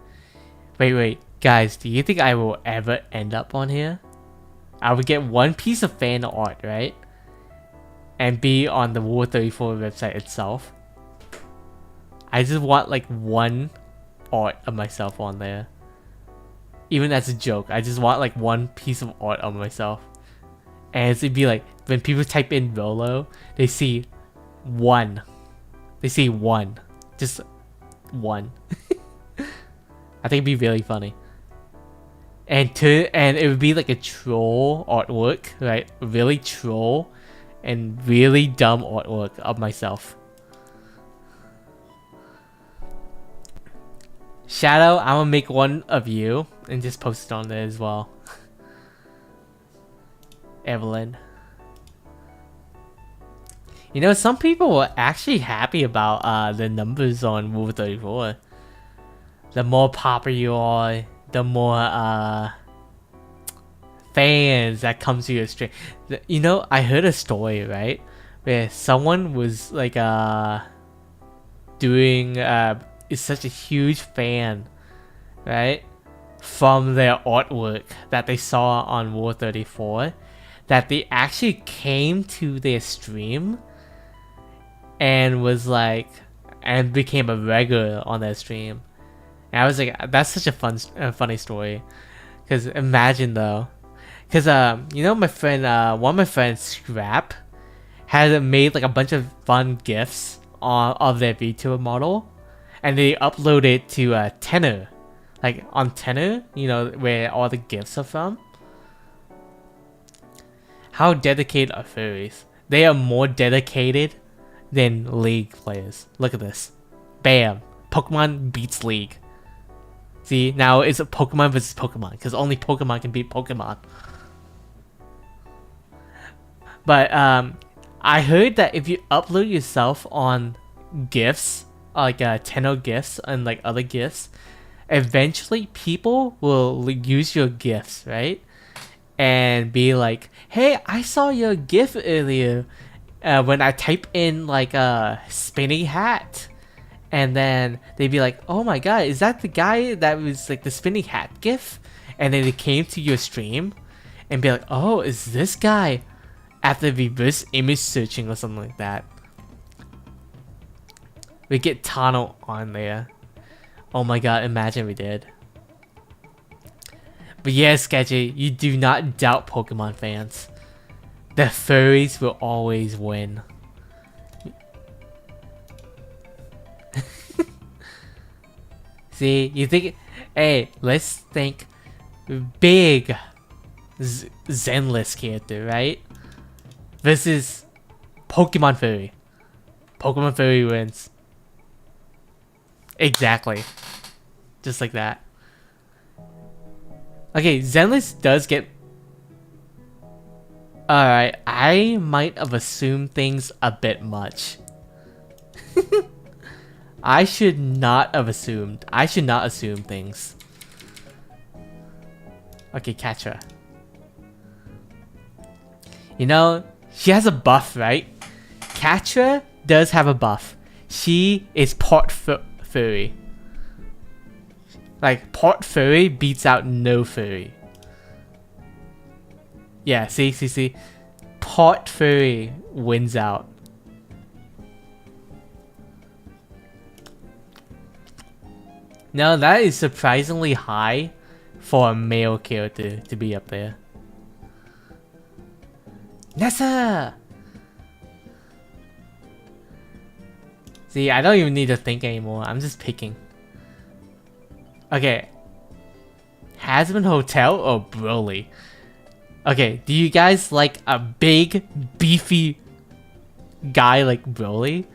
Wait, guys, do you think I will ever end up on here? I would get one piece of fan art, right? And be on the Rule34 website itself. I just want like one art of myself on there. Even as a joke, I just want like one piece of art of myself. And it'd be like, when people type in Rolo, they see one. They see one. Just one. I think it'd be really funny. And it would be like a troll artwork, right? Really troll and really dumb artwork of myself. Shadow, I'm gonna make one of you and just post it on there as well. Evelyn. You know, some people were actually happy about the numbers on Rule34. The more popular you are, the more fans that comes to your stream. You know, I heard a story, right, where someone was like doing is such a huge fan, right, from their artwork that they saw on Rule34, that they actually came to their stream and was like, and became a regular on their stream. And I was like, that's such a funny story. Cause imagine though, cause you know, my friend, one of my friends, Scrap, had made like a bunch of fun gifs of their VTuber model, and they upload it to Tenor, like on Tenor, you know, where all the gifs are from. How dedicated are furries? They are more dedicated than League players. Look at this. Bam. Pokemon beats League. See, now it's a Pokemon versus Pokemon, because only Pokemon can beat Pokemon. But I heard that if you upload yourself on GIFs, like Tenno GIFs and like other GIFs, eventually people will use your GIFs, right? And be like, hey, I saw your GIF earlier when I type in like a spinny hat. And then they'd be like, oh my god, is that the guy that was like the spinning hat GIF? And then they came to your stream and be like, oh, is this guy, after reverse image searching or something like that. We get Tano on there. Oh my god, imagine we did. But yeah, Sketchy, you do not doubt Pokemon fans. The furries will always win. See, you think, hey, let's think big Zenless character, right? Versus Pokemon furry. Pokemon furry wins. Exactly. Just like that. Okay, Zenless does get... Alright, I might have assumed things a bit much. I should not have assumed. I should not assume things. Okay, catch her. You know, she has a buff, right? Catra does have a buff. She is part furry. Like, part furry beats out no furry. Yeah, see? Part furry wins out. Now that is surprisingly high for a male character to be up there. Nessa! See, I don't even need to think anymore. I'm just picking. Okay. Hazbin Hotel or Broly? Okay, do you guys like a big, beefy guy like Broly?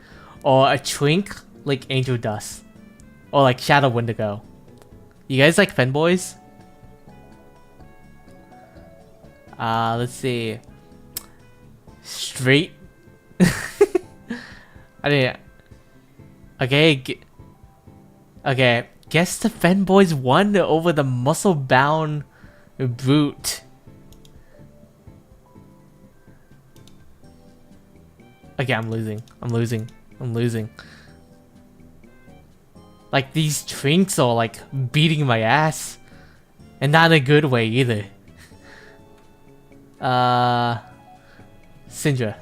Or a twink like Angel Dust? Or like Shadow Wendigo? You guys like fanboys? Let's see. Straight. I didn't. Okay. Okay. Guess the fanboys won over the muscle-bound brute. Okay, I'm losing. Like, these drinks are like beating my ass. And not in a good way either. Syndra.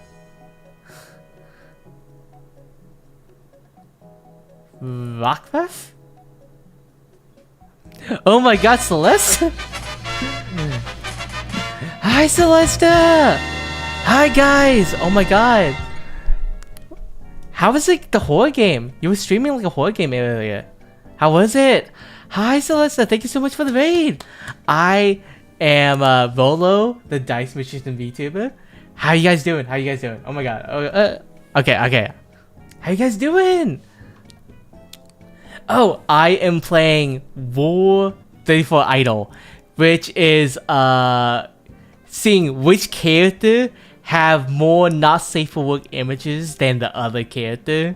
Rockbeth? Oh my god, Celeste? Hi, Celeste! Hi, guys! Oh my god. How was it the horror game? You were streaming like a horror game earlier. How was it? Hi Celesta, thank you so much for the raid. I am Volo, the Dice Magician VTuber. How you guys doing? Oh my god. Okay. How you guys doing? Oh, I am playing Rule34dle, which is seeing which character have more not safe for work images than the other character.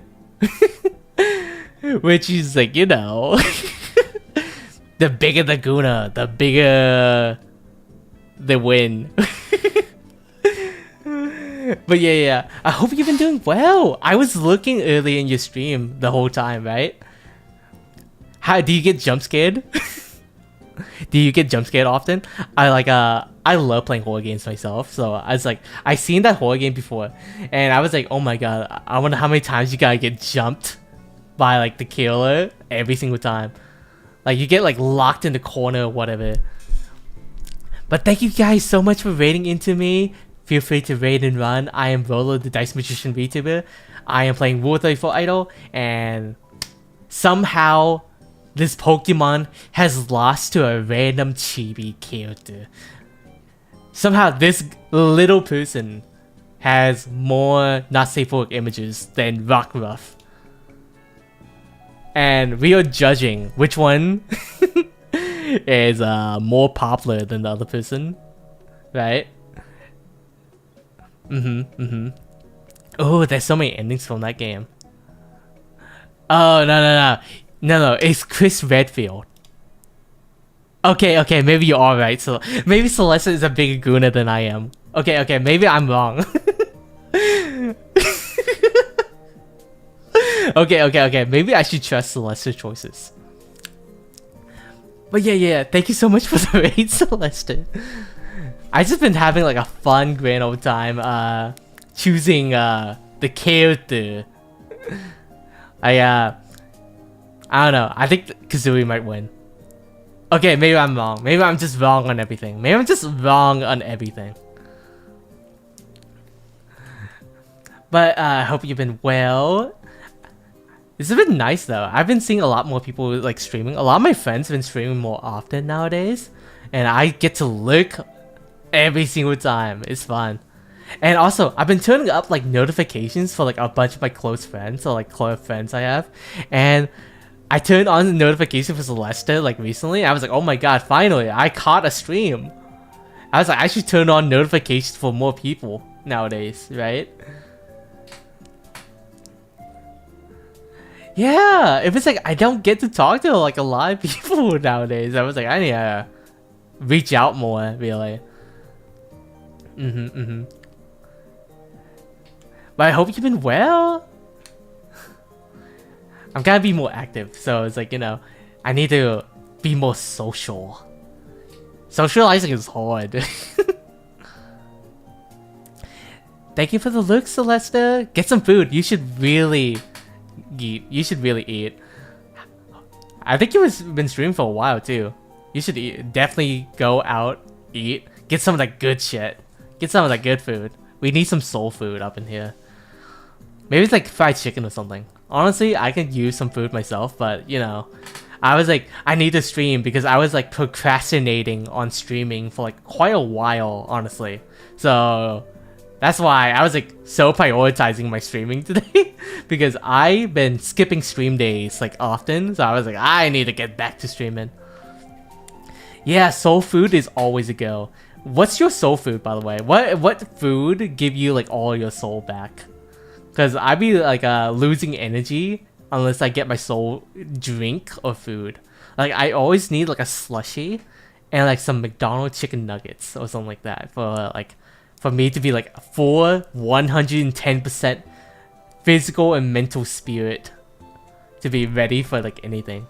Which is like, you know, the bigger the Guna, the bigger the win. But yeah, I hope you've been doing well. I was looking early in your stream the whole time, right? How do you get jump scared? Do you get jump scared often? I love playing horror games myself, so I was like, I seen that horror game before, and I was like, oh my god, I wonder how many times you gotta get jumped by like the killer every single time. Like you get like locked in the corner or whatever. But thank you guys so much for raiding into me. Feel free to raid and run. I am Rolo, the Dice Magician VTuber. I am playing Rule34dle, and somehow this Pokemon has lost to a random chibi character. Somehow this little person has more not safe for work images than Rockruff. And we are judging which one is more popular than the other person. Right? Oh, there's so many endings from that game. Oh, no, it's Chris Redfield. Okay, maybe you're alright. So maybe Celeste is a bigger Guna than I am. Okay, maybe I'm wrong. Okay, maybe I should trust Celeste's choices. But yeah, thank you so much for the raid, Celeste. I just been having like a fun grand old time choosing the character. I don't know. I think Kazooie might win. Okay, maybe I'm wrong. Maybe I'm just wrong on everything. But I hope you've been well. This has been nice though. I've been seeing a lot more people like streaming. A lot of my friends have been streaming more often nowadays. And I get to look every single time. It's fun. And also, I've been turning up like notifications for like a bunch of my close friends, or like close friends I have. And I turned on the notification for Celeste like recently. I was like, oh my god, finally, I caught a stream. I was like, I should turn on notifications for more people nowadays, right? Yeah, if it's like I don't get to talk to like a lot of people nowadays, I was like, I need to reach out more, really. But I hope you've been well. I'm gonna be more active, so it's like, you know, I need to be more social. Socializing is hard. Thank you for the look, Celeste. Get some food. You should really eat. I think you've been streaming for a while too. You should eat. Definitely go out, eat, get some of that good shit. Get some of that good food. We need some soul food up in here. Maybe it's like fried chicken or something. Honestly, I could use some food myself, but you know, I was like, I need to stream because I was like procrastinating on streaming for like quite a while, honestly. So that's why I was like so prioritizing my streaming today because I've been skipping stream days like often. So I was like, I need to get back to streaming. Yeah, soul food is always a go. What's your soul food, by the way? What food give you like all your soul back? Because I'd be like losing energy unless I get my soul drink or food. Like I always need like a slushie and like some McDonald's chicken nuggets or something like that for me to be like full 110% physical and mental spirit to be ready for like anything.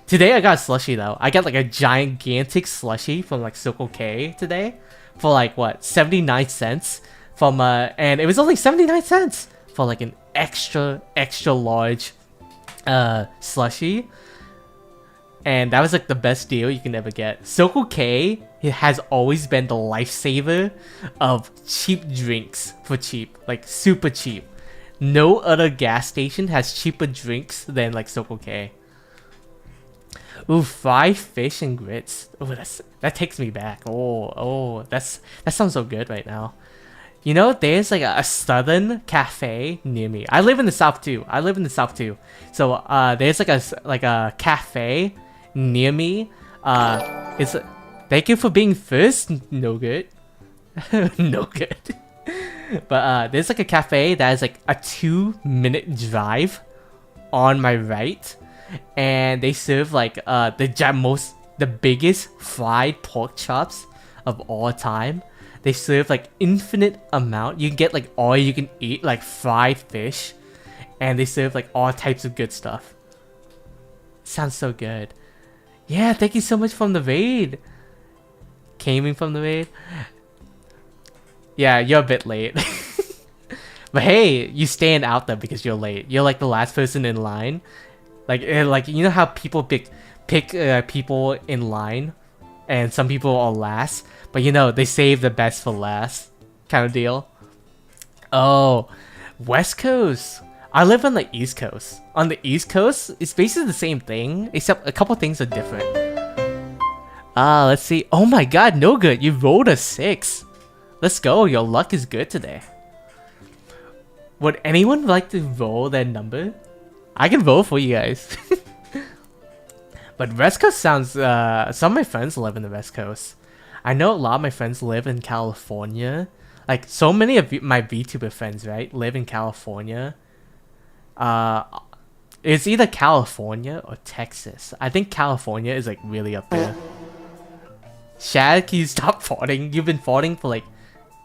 Today I got a slushie though. I got like a gigantic slushie from like Circle K today for like what, 79 cents from and it was only 79 cents for like an extra large slushie. And that was like the best deal you can ever get. Circle K, it has always been the lifesaver of cheap drinks for cheap, like super cheap. No other gas station has cheaper drinks than like Circle K. Ooh, fried fish and grits. Oh, that takes me back. That sounds so good right now. You know, there's like a southern cafe near me. I live in the south too. So there's like a cafe near me. It's thank you for being first. No good. No good. But there's like a cafe that is like a 2-minute drive on my right, and they serve like the biggest fried pork chops of all time. They serve like infinite amount. You can get like all you can eat, like fried fish, and they serve like all types of good stuff. Sounds so good. Yeah, thank you so much from the raid. Came in from the raid. Yeah, you're a bit late. But hey, you stand out there because you're late. You're like the last person in line. Like you know how people pick people in line, and some people are last. But you know, they save the best for last, kind of deal. Oh, West Coast. I live on the East Coast. On the East Coast, it's basically the same thing, except a couple things are different. Let's see. Oh my god, no good. You rolled a 6. Let's go. Your luck is good today. Would anyone like to roll their number? I can roll for you guys. But West Coast sounds... some of my friends live in the West Coast. I know a lot of my friends live in California. Like, so many of my VTuber friends, right, live in California. It's either California or Texas. I think California is, like, really up there. Shad, can you stop farting? You've been farting for, like,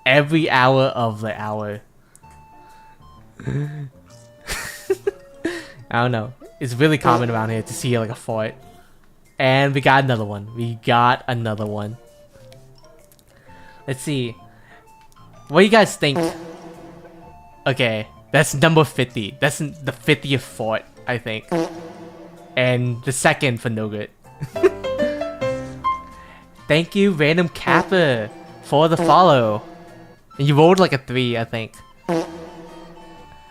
every hour of the hour. I don't know. It's really common around here to see, like, a fart. And we got another one. Let's see. What do you guys think? Okay, that's number 50. That's the 50th fort, I think. And the second for no good. Thank you, Random Kappa, for the follow. And you rolled like a 3, I think.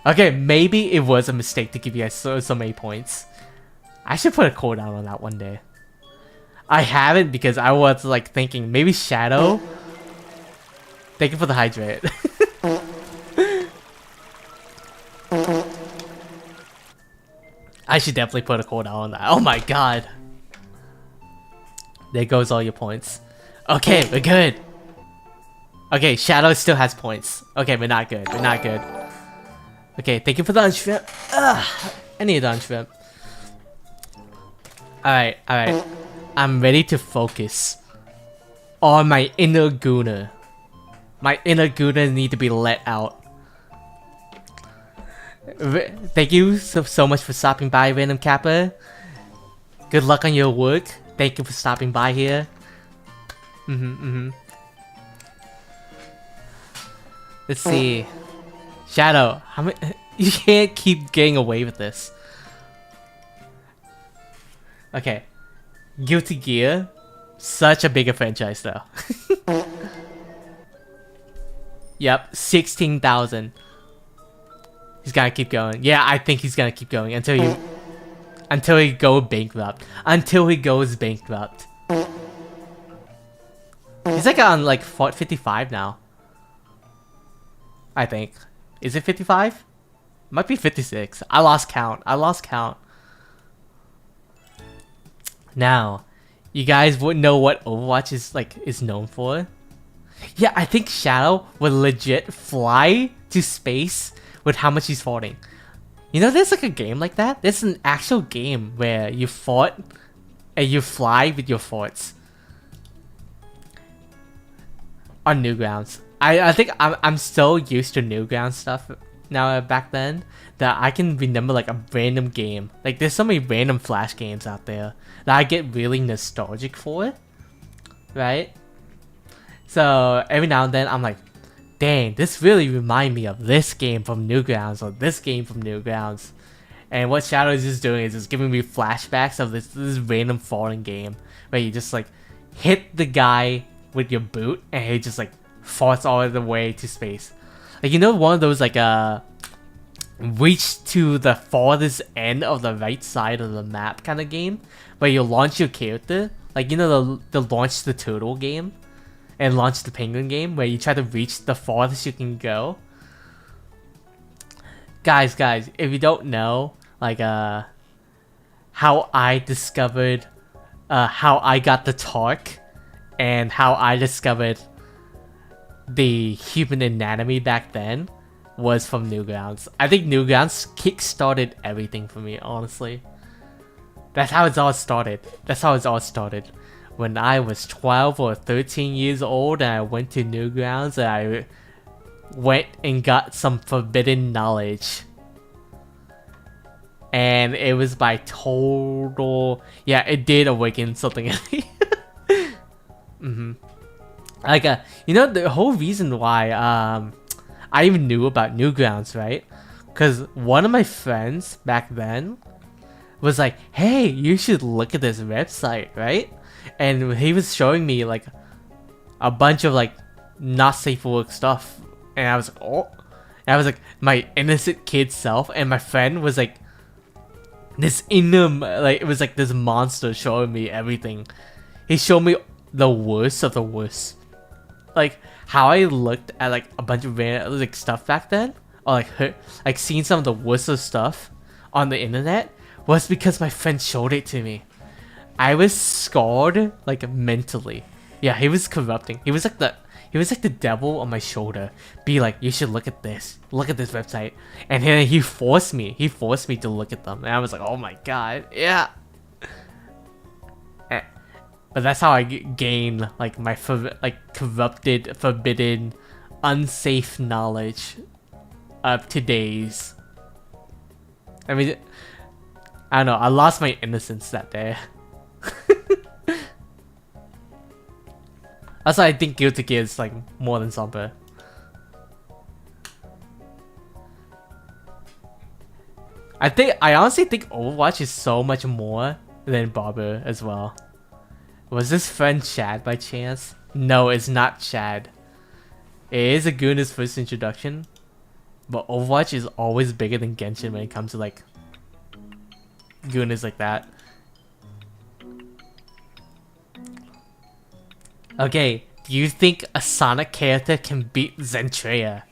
Okay, maybe it was a mistake to give you guys so many points. I should put a cooldown on that one day. I haven't because I was like thinking maybe Shadow. Thank you for the hydrate. I should definitely put a cooldown on that. Oh my god. There goes all your points. Okay, we're good. Okay, Shadow still has points. Okay, we're not good. Okay, thank you for the unshrimp. I need the unshrimp. Alright. I'm ready to focus on my inner gooner. My inner gooner need to be let out. Thank you so much for stopping by, Random Kappa. Good luck on your work. Thank you for stopping by here. Let's see. Shadow, how many? You can't keep getting away with this. Okay. Guilty Gear. Such a bigger franchise though. Yep, 16,000. He's gonna keep going. Yeah, I think he's gonna keep going until he goes bankrupt. Until he goes bankrupt. He's like on like 55 now. I think. Is it 55? Might be 56. I lost count. Now, you guys wouldn't know what Overwatch is known for. Yeah, I think Shadow would legit fly to space with how much he's farting. You know, there's like a game like that. There's an actual game where you fart and you fly with your farts on Newgrounds. I think I'm so used to Newgrounds stuff now back then that I can remember like a random game. Like there's so many random Flash games out there that I get really nostalgic for, right? So every now and then I'm like, dang, this really reminds me of this game from Newgrounds or this game from Newgrounds. And what Shadow is just doing is just giving me flashbacks of this random falling game where you just like hit the guy with your boot and he just like farts all the way to space. Like, you know, one of those like reach to the farthest end of the right side of the map kind of game, where you launch your character, like, you know, the launch the turtle game and launch the penguin game, where you try to reach the farthest you can go. Guys, if you don't know, like, how I discovered, how I got the Tark, and how I discovered the human anatomy back then, was from Newgrounds. I think Newgrounds kick-started everything for me, honestly. That's how it all started. When I was 12 or 13 years old and I went to Newgrounds and I went and got some forbidden knowledge. And it was by total... Yeah, it did awaken something in me. Like, you know, the whole reason why I even knew about Newgrounds, right? Because one of my friends back then was like, hey, you should look at this website, right? And he was showing me like a bunch of like not safe for work stuff. And I was like, oh. And I was like, my innocent kid self. And my friend was like, this inner, like, it was like this monster showing me everything. He showed me the worst of the worst. Like, how I looked at like a bunch of random like stuff back then, or like seeing some of the worst of stuff on the internet, was because my friend showed it to me. I was scarred like mentally. Yeah, he was corrupting. He was like the devil on my shoulder. Be like, you should look at this website. And then he forced me to look at them. And I was like, oh my god, yeah. But that's how I gain like my corrupted, forbidden, unsafe knowledge of today's. I mean, I don't know. I lost my innocence that day. Also, I think Guilty Gear is like more than Somber. I honestly think Overwatch is so much more than Barber as well. Was this friend Chad by chance? No, it's not Chad. It is Aguna's first introduction, but Overwatch is always bigger than Genshin when it comes to like Gunas like that. Okay, do you think a Sonic character can beat Zentreya?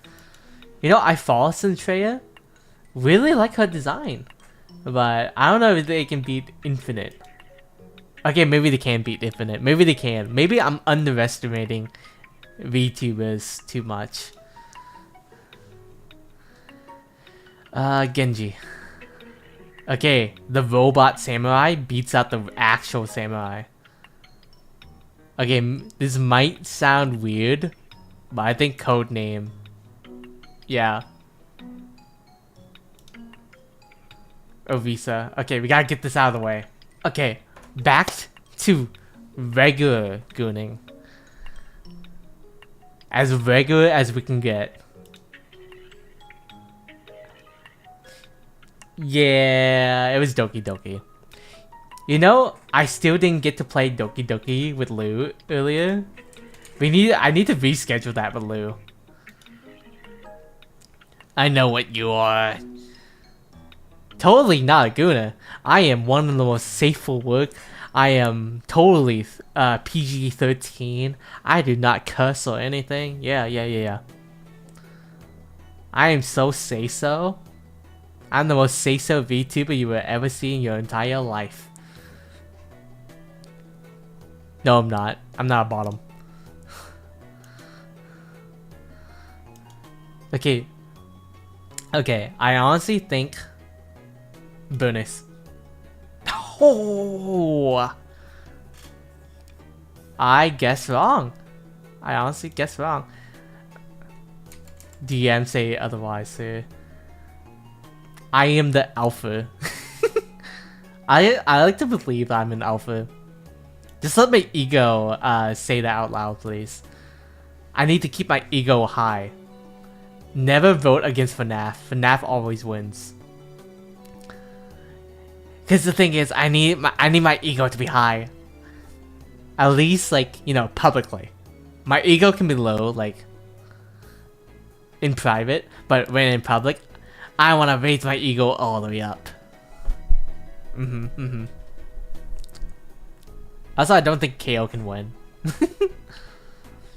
You know, I follow Zentreya. Really like her design, but I don't know if they can beat Infinite. Okay, maybe they can beat Infinite. Maybe they can. Maybe I'm underestimating VTubers too much. Genji. Okay, the robot samurai beats out the actual samurai. Okay, this might sound weird, but I think codename. Yeah. Ovisa. Okay, we gotta get this out of the way. Okay, back to regular gooning. As regular as we can get. Yeah, it was Doki Doki. You know, I still didn't get to play Doki Doki with Lou earlier. I need to reschedule that with Lou. I know what you are. Totally not a Guna. I am one of the most safe for work. I am totally PG-13. I do not cuss or anything. Yeah. I am so say-so. I'm the most say-so VTuber you will ever see in your entire life. No, I'm not. I'm not a bottom. Okay. I honestly think bonus. Oh, I guess wrong. I honestly guess wrong. DM say otherwise, sir. I am the alpha. I like to believe I'm an alpha. Just let my ego say that out loud, please. I need to keep my ego high. Never vote against FNAF. FNAF always wins. Cause the thing is, I need my ego to be high. At least, like, you know, publicly. My ego can be low, like in private, but when in public, I want to raise my ego all the way up. Also, I don't think KO can win.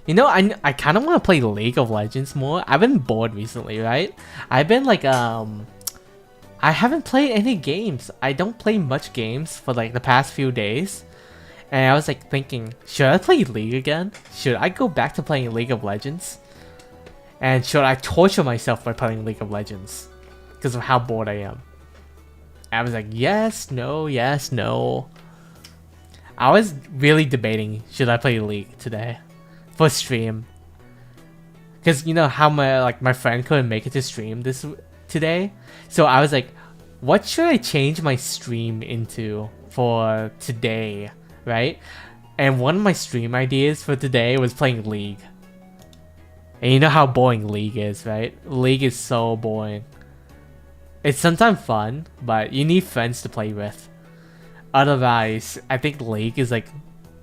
You know, I kind of want to play League of Legends more. I've been bored recently, right? I've been like, I haven't played any games. I don't play much games for like the past few days. And I was like thinking, should I play League again? Should I go back to playing League of Legends? And should I torture myself by playing League of Legends? Because of how bored I am. I was like, yes, no, yes, no. I was really debating, should I play League today? For stream. Because you know how my friend couldn't make it to stream today? So I was like, what should I change my stream into for today? Right? And one of my stream ideas for today was playing League. And you know how boring League is, right? League is so boring. It's sometimes fun, but you need friends to play with. Otherwise, I think League is like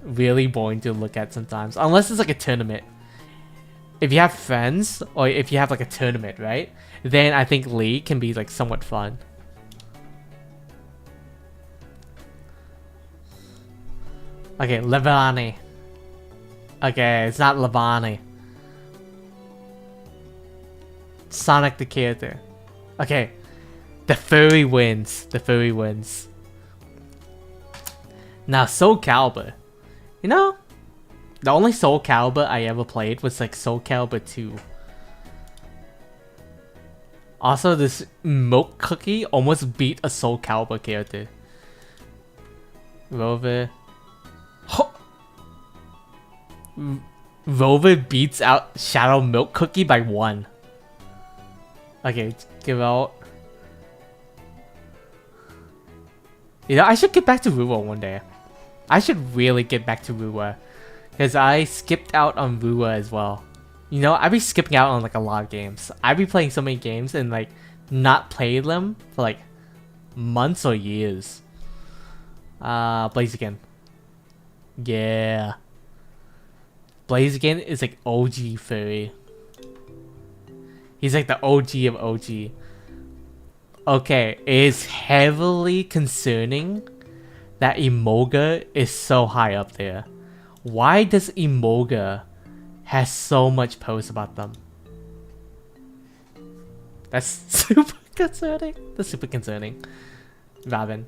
really boring to look at sometimes. Unless it's like a tournament. If you have friends, or if you have like a tournament, right? Then I think League can be like somewhat fun. Okay, Levani. Okay, it's not Levani. Sonic the character. Okay. The furry wins. The furry wins. Now, Soul Calibur. You know, the only Soul Calibur I ever played was like Soul Calibur 2. Also, this milk cookie almost beat a Soul Calibur character. Rover. Rover beats out Shadow Milk Cookie by 1. Okay, give out. You know, I should get back to Rua one day. I should really get back to Rua. Because I skipped out on Rua as well. You know, I be skipping out on like a lot of games. I be playing so many games and like not playing them for like months or years. Blaziken. Yeah. Blaziken is like OG furry. He's like the OG of OG. Okay, it is heavily concerning that Emoga is so high up there. Why does Emoga has so much posts about them? That's super concerning. That's super concerning. Raven.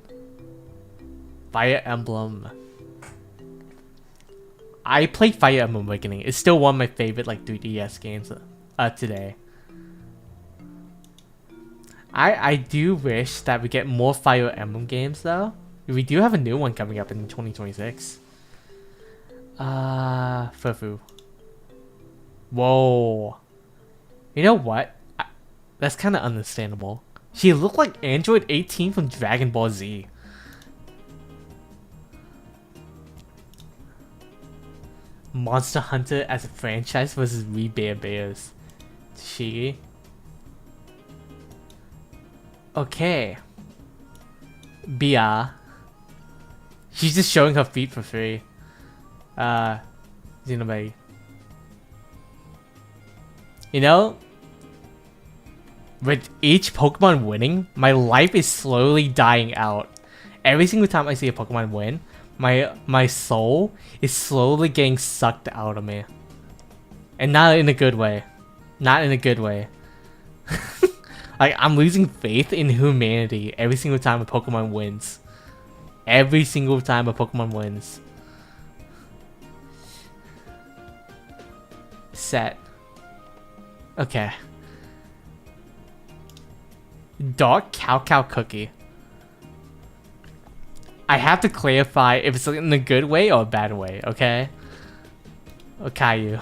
Fire Emblem. I played Fire Emblem Awakening. It's still one of my favorite like 3DS games today. I do wish that we get more Fire Emblem games though. We do have a new one coming up in 2026. Fufu. Whoa. You know what? That's kind of understandable. She looked like Android 18 from Dragon Ball Z. Monster Hunter as a franchise versus We Bear Bears. She. Okay. Bia. She's just showing her feet for free. Xenoblade. You know, with each Pokemon winning, my life is slowly dying out. Every single time I see a Pokemon win, my soul is slowly getting sucked out of me. And not in a good way. Not in a good way. Like, I'm losing faith in humanity every single time a Pokemon wins. Every single time a Pokemon wins. Set. Okay. Dark Cow Cookie. I have to clarify if it's in a good way or a bad way, okay? Okay.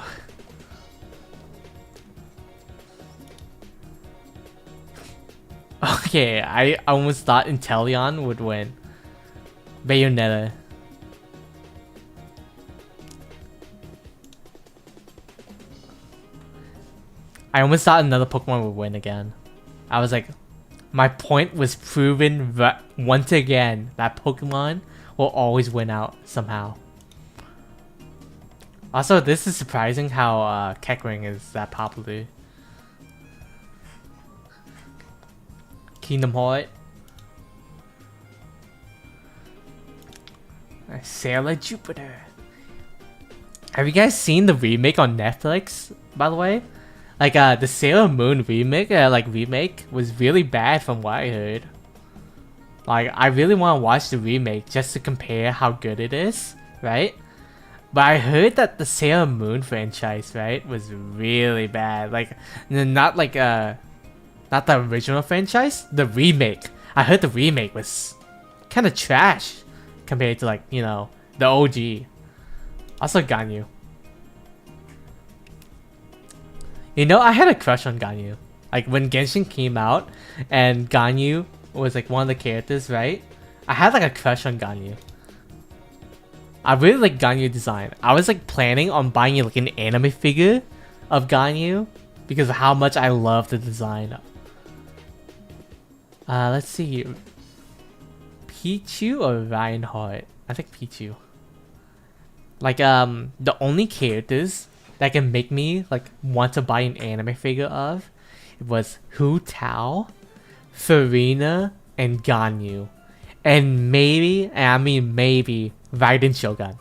Okay, I almost thought Inteleon would win. Bayonetta. I almost thought another Pokemon would win again. I was like, my point was proven once again that Pokemon will always win out somehow. Also, this is surprising how Kekring is that popular. Kingdom Heart. Sailor Jupiter. Have you guys seen the remake on Netflix, by the way? Like, the Sailor Moon remake, remake was really bad from what I heard. Like, I really want to watch the remake just to compare how good it is, right? But I heard that the Sailor Moon franchise, right, was really bad. Like, not the original franchise, the remake. I heard the remake was kind of trash compared to, like, you know, the OG. Also, Ganyu. You know, I had a crush on Ganyu. Like, when Genshin came out and Ganyu was, like, one of the characters, right? I had, like, a crush on Ganyu. I really like Ganyu design. I was, like, planning on buying, like, an anime figure of Ganyu because of how much I love the design. Let's see. Pichu or Reinhardt? I think Pichu. Like, the only characters that can make me, like, want to buy an anime figure of was Hu Tao, Farina, and Ganyu. And maybe, and I mean maybe, Raiden Shogun.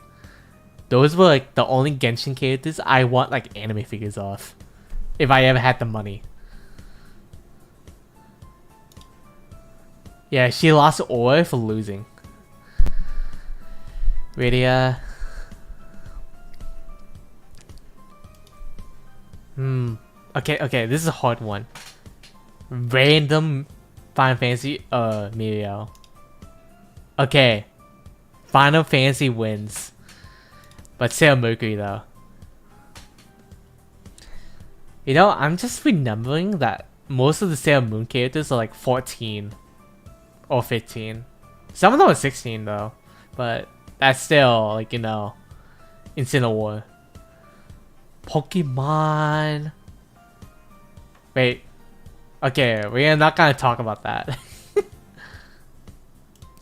Those were, like, the only Genshin characters I want, like, anime figures of. If I ever had the money. Yeah, she lost Aura for losing. Really, Okay, this is a hard one. Random Final Fantasy, Mirio. Okay. Final Fantasy wins. But Sailor Mercury, though. You know, I'm just remembering that most of the Sailor Moon characters are like 14. Or 15. Some of them are 16, though. But that's still, like, you know, Instant War. Pokemon. Wait. Okay, we're not gonna talk about that.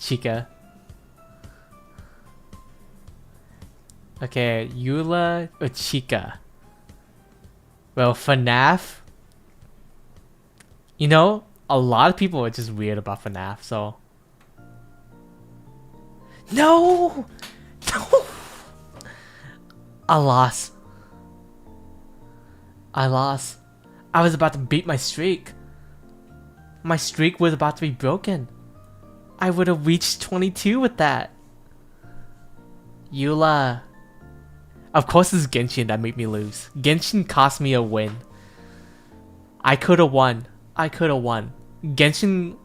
Chica. Okay, Eula or Chica? Well, FNAF. You know, a lot of people are just weird about FNAF, so. No! No! I lost. I was about to beat my streak. My streak was about to be broken. I would have reached 22 with that. Eula. Of course it's Genshin that made me lose. Genshin cost me a win. I could have won. Genshin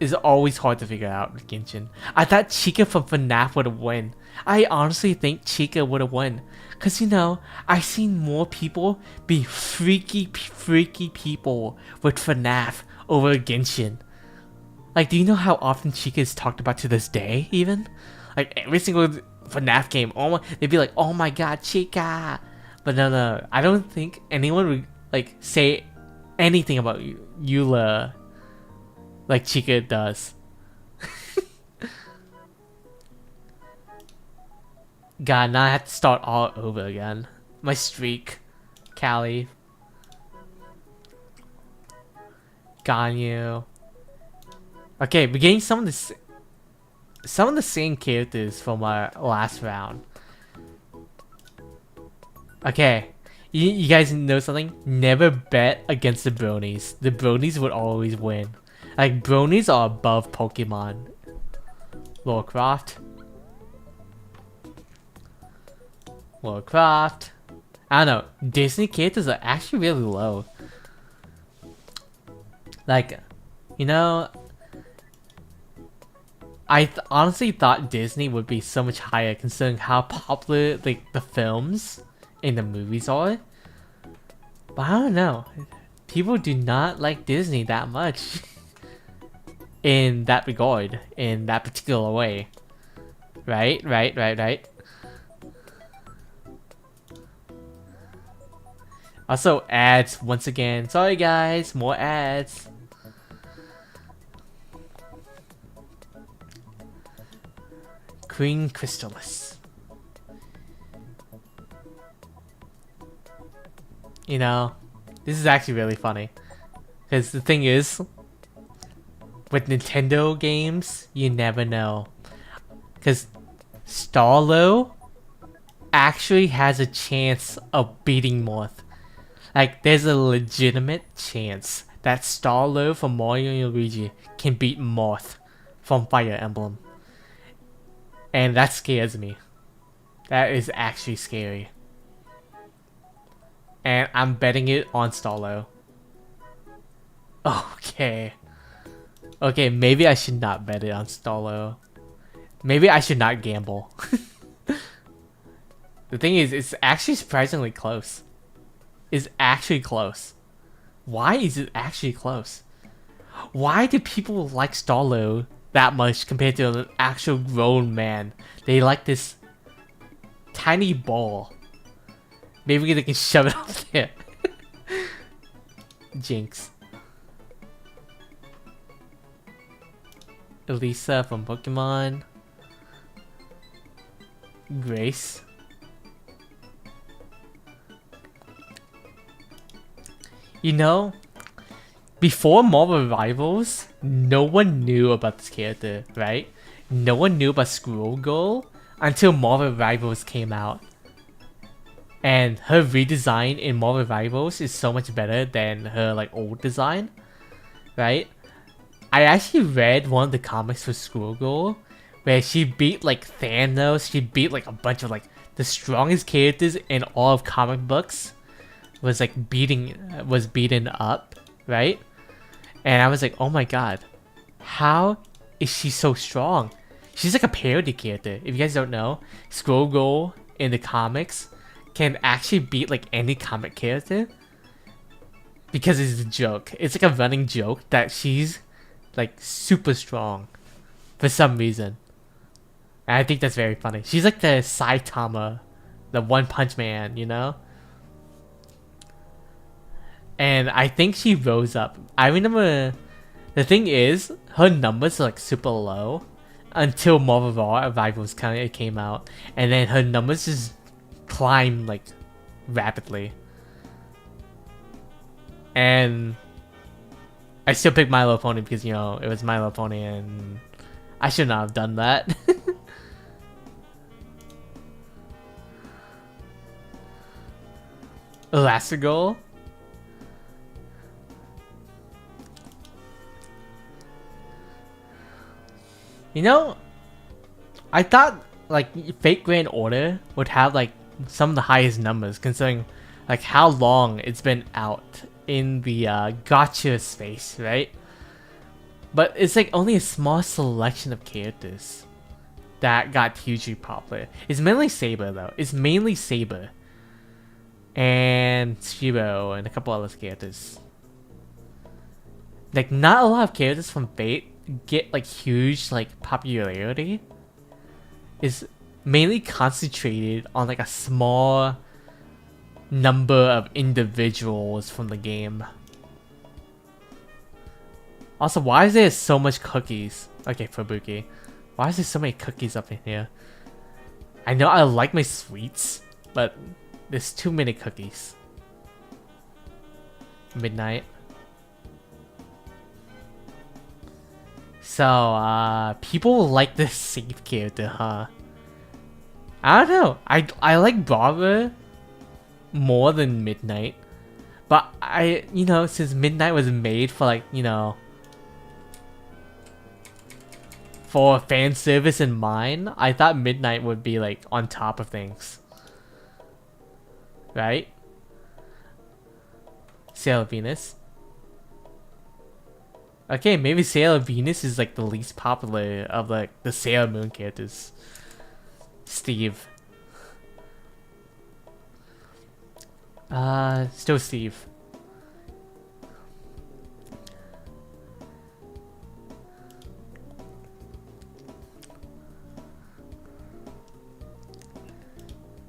is always hard to figure out with Genshin. I thought Chica from FNAF would have won. I honestly think Chica would have won. Cause you know, I've seen more people be freaky people with FNAF over Genshin. Like, do you know how often Chica is talked about to this day, even? Like, every single FNAF game, they'd be like, oh my god, Chica! But no, I don't think anyone would, like, say anything about Eula like Chica does. God, now I have to start all over again. My streak. Callie. Ganyu. Okay, we're getting some of the same characters from our last round. Okay, you guys know something? Never bet against the bronies. The bronies would always win. Like, bronies are above Pokemon. Lara Croft. I don't know. Disney characters are actually really low. Like, you know, I honestly thought Disney would be so much higher considering how popular the films and the movies are. But I don't know. People do not like Disney that much. In that regard. In that particular way. Right. Also, ads once again. Sorry guys, more ads. Queen Crystallis. You know, this is actually really funny. Because the thing is, with Nintendo games, you never know. Because Starlo actually has a chance of beating Morph. Like, there's a legitimate chance that Starlo from Mario and Luigi can beat Morph from Fire Emblem. And that scares me. That is actually scary. And I'm betting it on Starlo. Okay. Okay, maybe I should not bet it on Starlo. Maybe I should not gamble. The thing is, it's actually surprisingly close. It's actually close. Why is it actually close? Why do people like Starlo that much compared to an actual grown man? They like this tiny ball. Maybe they can shove it up there. Jinx. Elisa from Pokemon. Grace. You know, before Marvel Rivals, no one knew about this character, right? No one knew about Squirrel Girl until Marvel Rivals came out. And her redesign in Marvel Rivals is so much better than her like old design, right? I actually read one of the comics for Squirrel Girl where she beat like Thanos, she beat like a bunch of like the strongest characters in all of comic books was like beaten up, right? And I was like, oh my god, how is she so strong? She's like a parody character. If you guys don't know, Squirrel Girl in the comics can actually beat like any comic character because it's a joke. It's like a running joke that she's like super strong for some reason. And I think that's very funny. She's like the Saitama, the One Punch Man, you know? And I think she rose up. I remember the thing is, her numbers are like super low until Marvel Rivals kind of came out. And then her numbers just climbed like rapidly. And I still picked My Little Pony because, you know, it was My Little Pony and I should not have done that. Elastigirl. You know, I thought like Fate Grand Order would have like some of the highest numbers considering like how long it's been out in the gacha space, right? But it's like only a small selection of characters that got hugely popular. It's mainly Saber though. It's mainly Saber and Shiro and a couple other characters. Like not a lot of characters from Fate get like huge like popularity. Is mainly concentrated on like a small number of individuals from the game. Also, why is there so much cookies? Okay, Fubuki. Why is there so many cookies up in here? I know I like my sweets, but there's too many cookies. Midnight. So, people like this safe character, huh? I don't know. I like Barbara more than Midnight. But you know, since Midnight was made for like, you know, for fan service in mind, I thought Midnight would be like on top of things. Right? Sailor Venus. Okay, maybe Sailor Venus is like the least popular of like the Sailor Moon characters. Steve. Still Steve.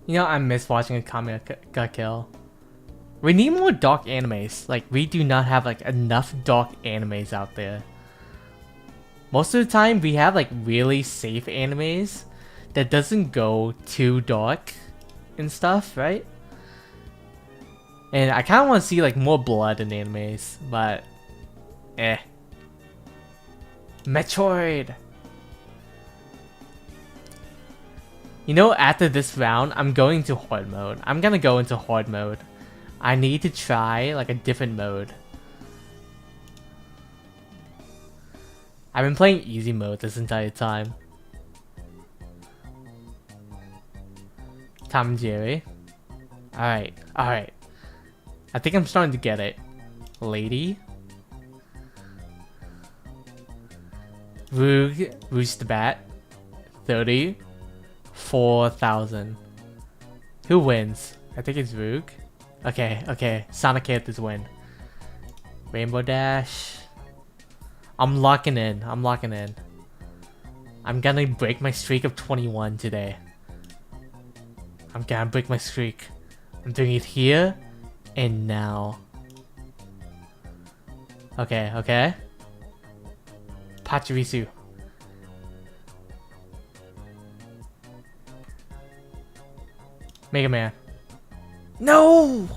You know, I miss watching a Kami ga Kill. We need more dark animes. Like, we do not have like enough dark animes out there. Most of the time, we have like really safe animes that doesn't go too dark and stuff, right? And I kind of want to see like more blood in animes, but Eh. Metroid! You know, after this round, I'm going to hard mode. I'm gonna go into hard mode. I need to try, like, a different mode. I've been playing easy mode this entire time. Tom and Jerry. Alright, alright. I think I'm starting to get it. Lady. Rouge the Bat. 34,000. Who wins? I think it's Roog. Okay, okay. Sonic characters win. Rainbow Dash. I'm locking in. I'm locking in. I'm gonna break my streak of 21 today. I'm gonna break my streak. I'm doing it here and now. Okay, okay. Pachirisu. Mega Man. No!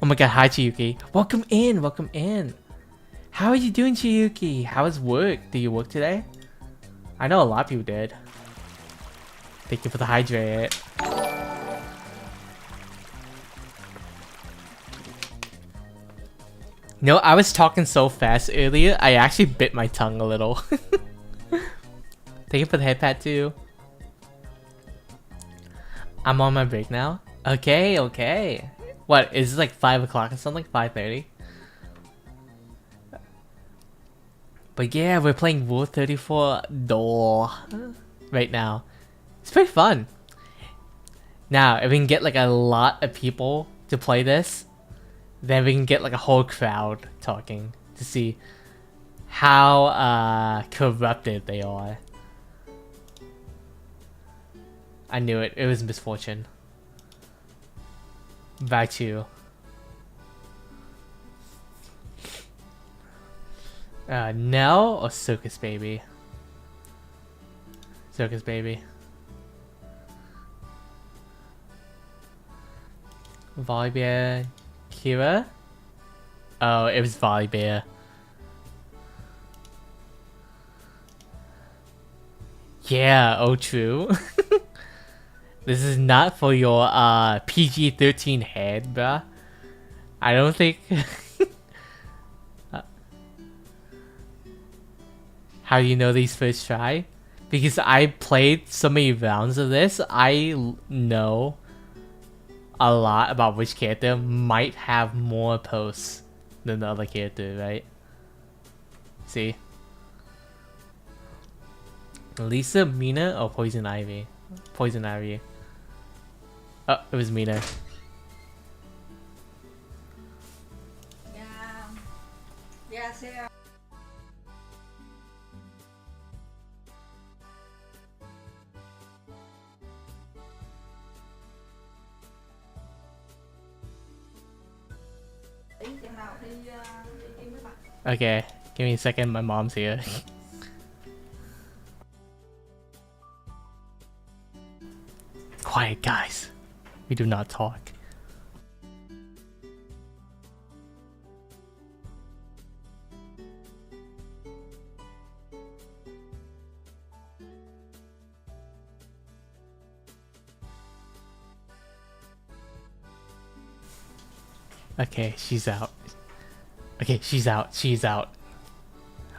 Oh my god, hi Chiyuki. Welcome in, welcome in. How are you doing, Chiyuki? How is work? Did you work today? I know a lot of people did. Thank you for the hydrate. No, I was talking so fast earlier, I actually bit my tongue a little. Thank you for the headpad too. I'm on my break now. Okay, okay. What, is it like 5 o'clock or something? 5:30? But yeah, we're playing Rule34dle right now. It's pretty fun. Now, if we can get like a lot of people to play this, then we can get like a whole crowd talking to see how corrupted they are. I knew it. It was misfortune. Back to you. Nell or Circus Baby? Circus Baby. Volibear. Kira? Oh, it was Volibear. Yeah, oh true. This is not for your PG-13 head, bruh. I don't think... How do you know these first try? Because I played so many rounds of this, I know a lot about which character might have more posts than the other character, right? See? Lisa, Mina, or Poison Ivy? Poison Ivy. Oh, it was Mina. Yeah. Yeah, Sarah. Okay, give me a second, my mom's here. Quiet, guys. We do not talk. Okay, she's out. Okay, she's out. She's out.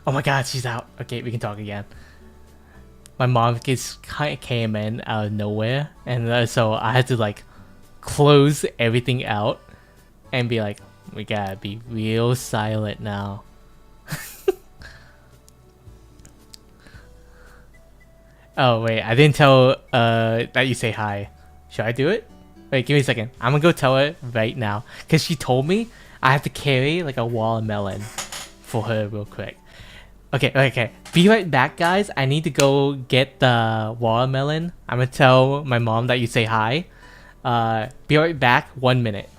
Oh my god, she's out. Okay, we can talk again. My mom just kind of came in out of nowhere, and so I had to like close everything out and be like, we gotta be real silent now. Oh wait, I didn't tell that you say hi. Should I do it? Wait, give me a second. I'm gonna go tell her right now, cause she told me I have to carry like a watermelon for her real quick. Okay, okay. Be right back, guys. I need to go get the watermelon. I'm gonna tell my mom that you say hi. Be right back. 1 minute.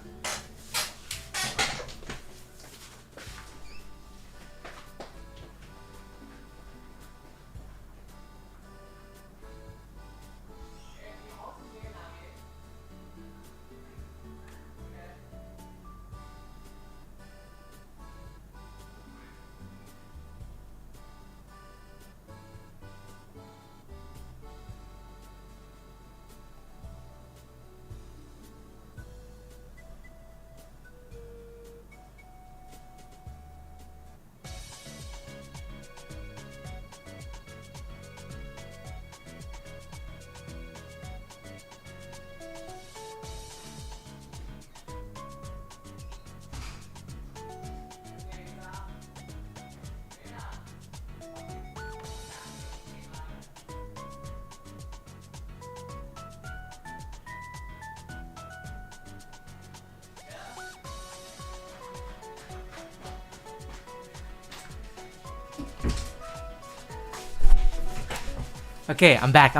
Okay, I'm back.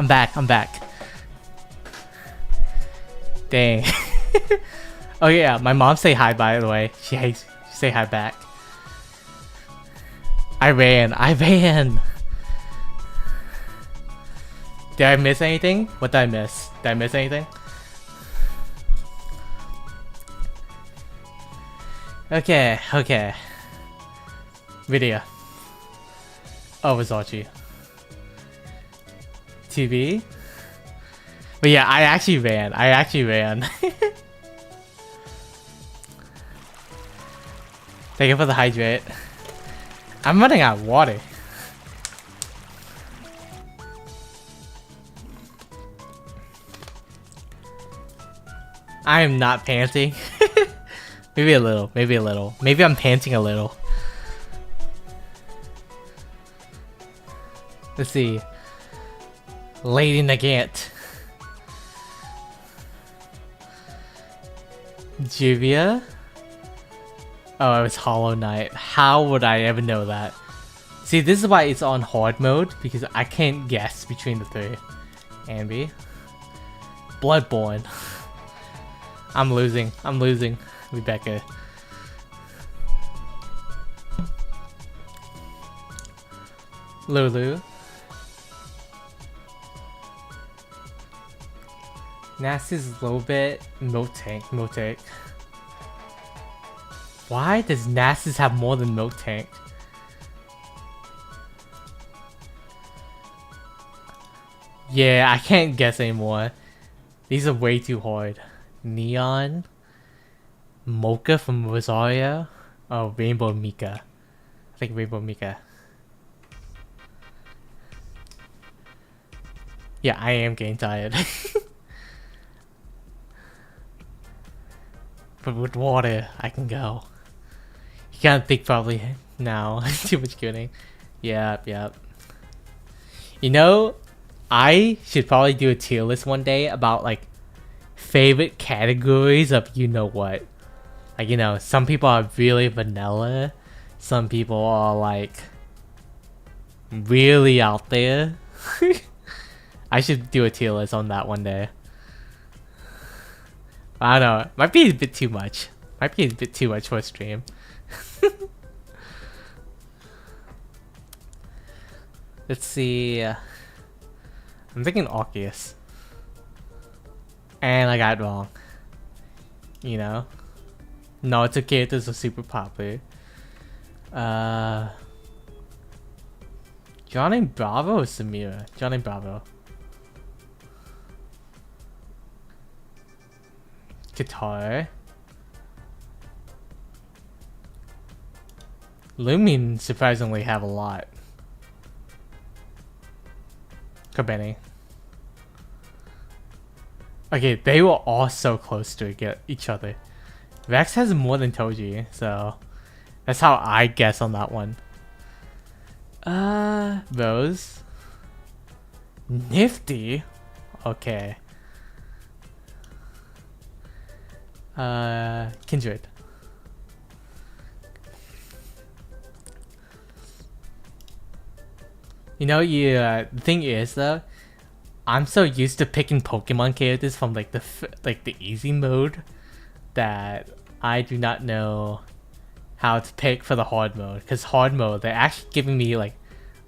Dang. Oh yeah, my mom say hi by the way. She say hi back. I ran. Did I miss anything? What did I miss? Did I miss anything? Okay. Video. Oh, it was Archie. TV? But yeah, I actually ran. Thank you for the hydrate. I'm running out of water. I am not panting. Maybe a little. Maybe I'm panting a little. Let's see. Lady Nagant. Juvia? Oh, it was Hollow Knight. How would I ever know that? See, this is why it's on hard mode, because I can't guess between the three. Ambi. Bloodborne. I'm losing. Rebecca. Lulu. Nasty's a little bit Milk Tank. Why does Nasty's have more than Milk Tank? Yeah, I can't guess anymore. These are way too hard. Neon. Mocha from Rosario. Oh, Rainbow Mika. I think Rainbow Mika. Yeah, I am getting tired. But with water, I can go. You can't think probably now. Too much kidding. Yep. You know, I should probably do a tier list one day about like favorite categories of you know what. Like, you know, some people are really vanilla. Some people are like really out there. I should do a tier list on that one day. I don't know. Might be a bit too much. For a stream. Let's see. I'm thinking Arceus. And I got it wrong. You know? No, it's okay. This is super popular. Johnny Bravo or Samira? Johnny Bravo. Guitar. Lumion surprisingly have a lot. Kobeni. Okay, they were all so close to each other. Vex has more than Toji, so that's how I guess on that one. Rose. Nifty. Okay. Kindred. You know, the thing is though, I'm so used to picking Pokemon characters from like the easy mode that I do not know how to pick for the hard mode. Because hard mode, they're actually giving me like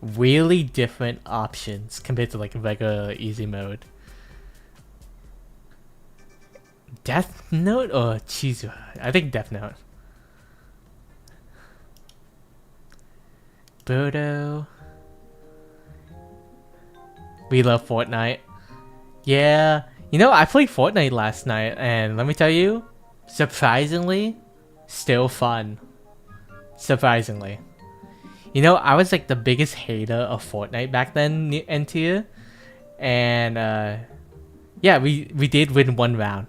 really different options compared to like regular easy mode. Death Note or Chizu? I think Death Note. Birdo. We love Fortnite. Yeah, you know, I played Fortnite last night and let me tell you, surprisingly, still fun. Surprisingly. You know, I was like the biggest hater of Fortnite back then in tier. And yeah, we did win one round.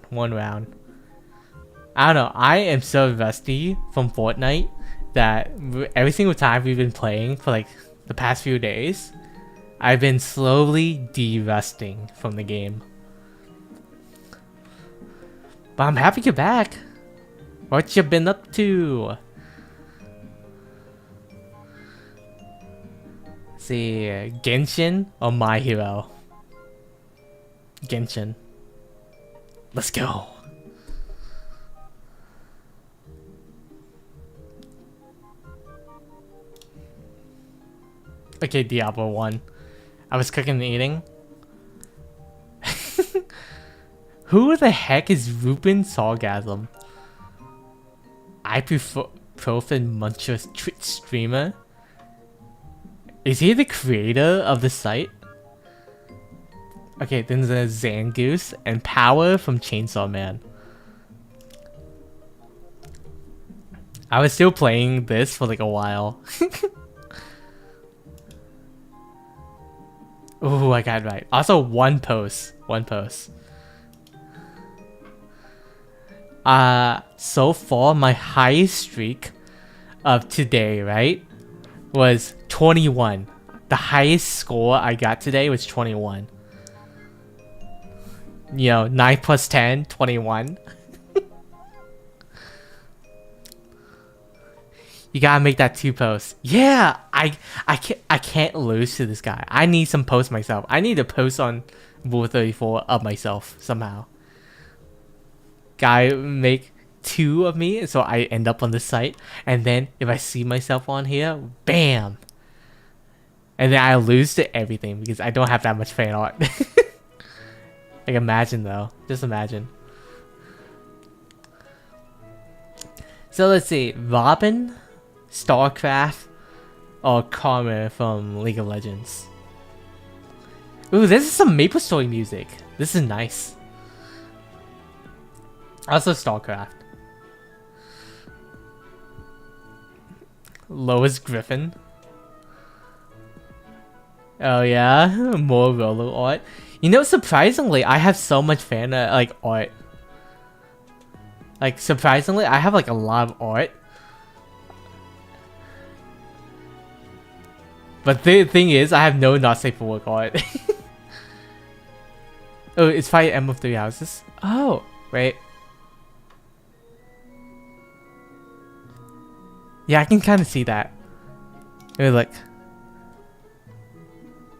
I don't know, I am so rusty from Fortnite that every single time we've been playing for like the past few days, I've been slowly de-rusting from the game. But I'm happy you're back. What you been up to? see, Genshin or My Hero? Genshin. Let's go. Okay, Diablo 1. I was cooking and eating. Who the heck is Ruben Sargasm? Ibuprofen Muncher Twitch streamer? Is he the creator of the site? Okay, then there's Zangoose and Power from Chainsaw Man. I was still playing this for like a while. Ooh, I got it right. Also, one post. So far, my highest streak of today, right, was 21. The highest score I got today was 21. You know, 9 plus 10, 21. You gotta make that 2 posts. Yeah, I can't lose to this guy. I need some posts myself. I need to post on Rule34 of myself somehow. Guy make 2 of me so I end up on the site, and then if I see myself on here, bam. And then I lose to everything because I don't have that much fan art. Like, imagine though. Just imagine. So let's see. Robin, StarCraft, or Karma from League of Legends. Ooh, this is some MapleStory music. This is nice. Also StarCraft. Lois Griffin. Oh yeah, more Rolo art. You know, surprisingly, I have so much fan like art. Like, surprisingly, I have like a lot of art. But the thing is, I have no not safe for work art. Oh, it's Fire Emblem 3 Houses. Oh, wait. Yeah, I can kind of see that. Wait, look.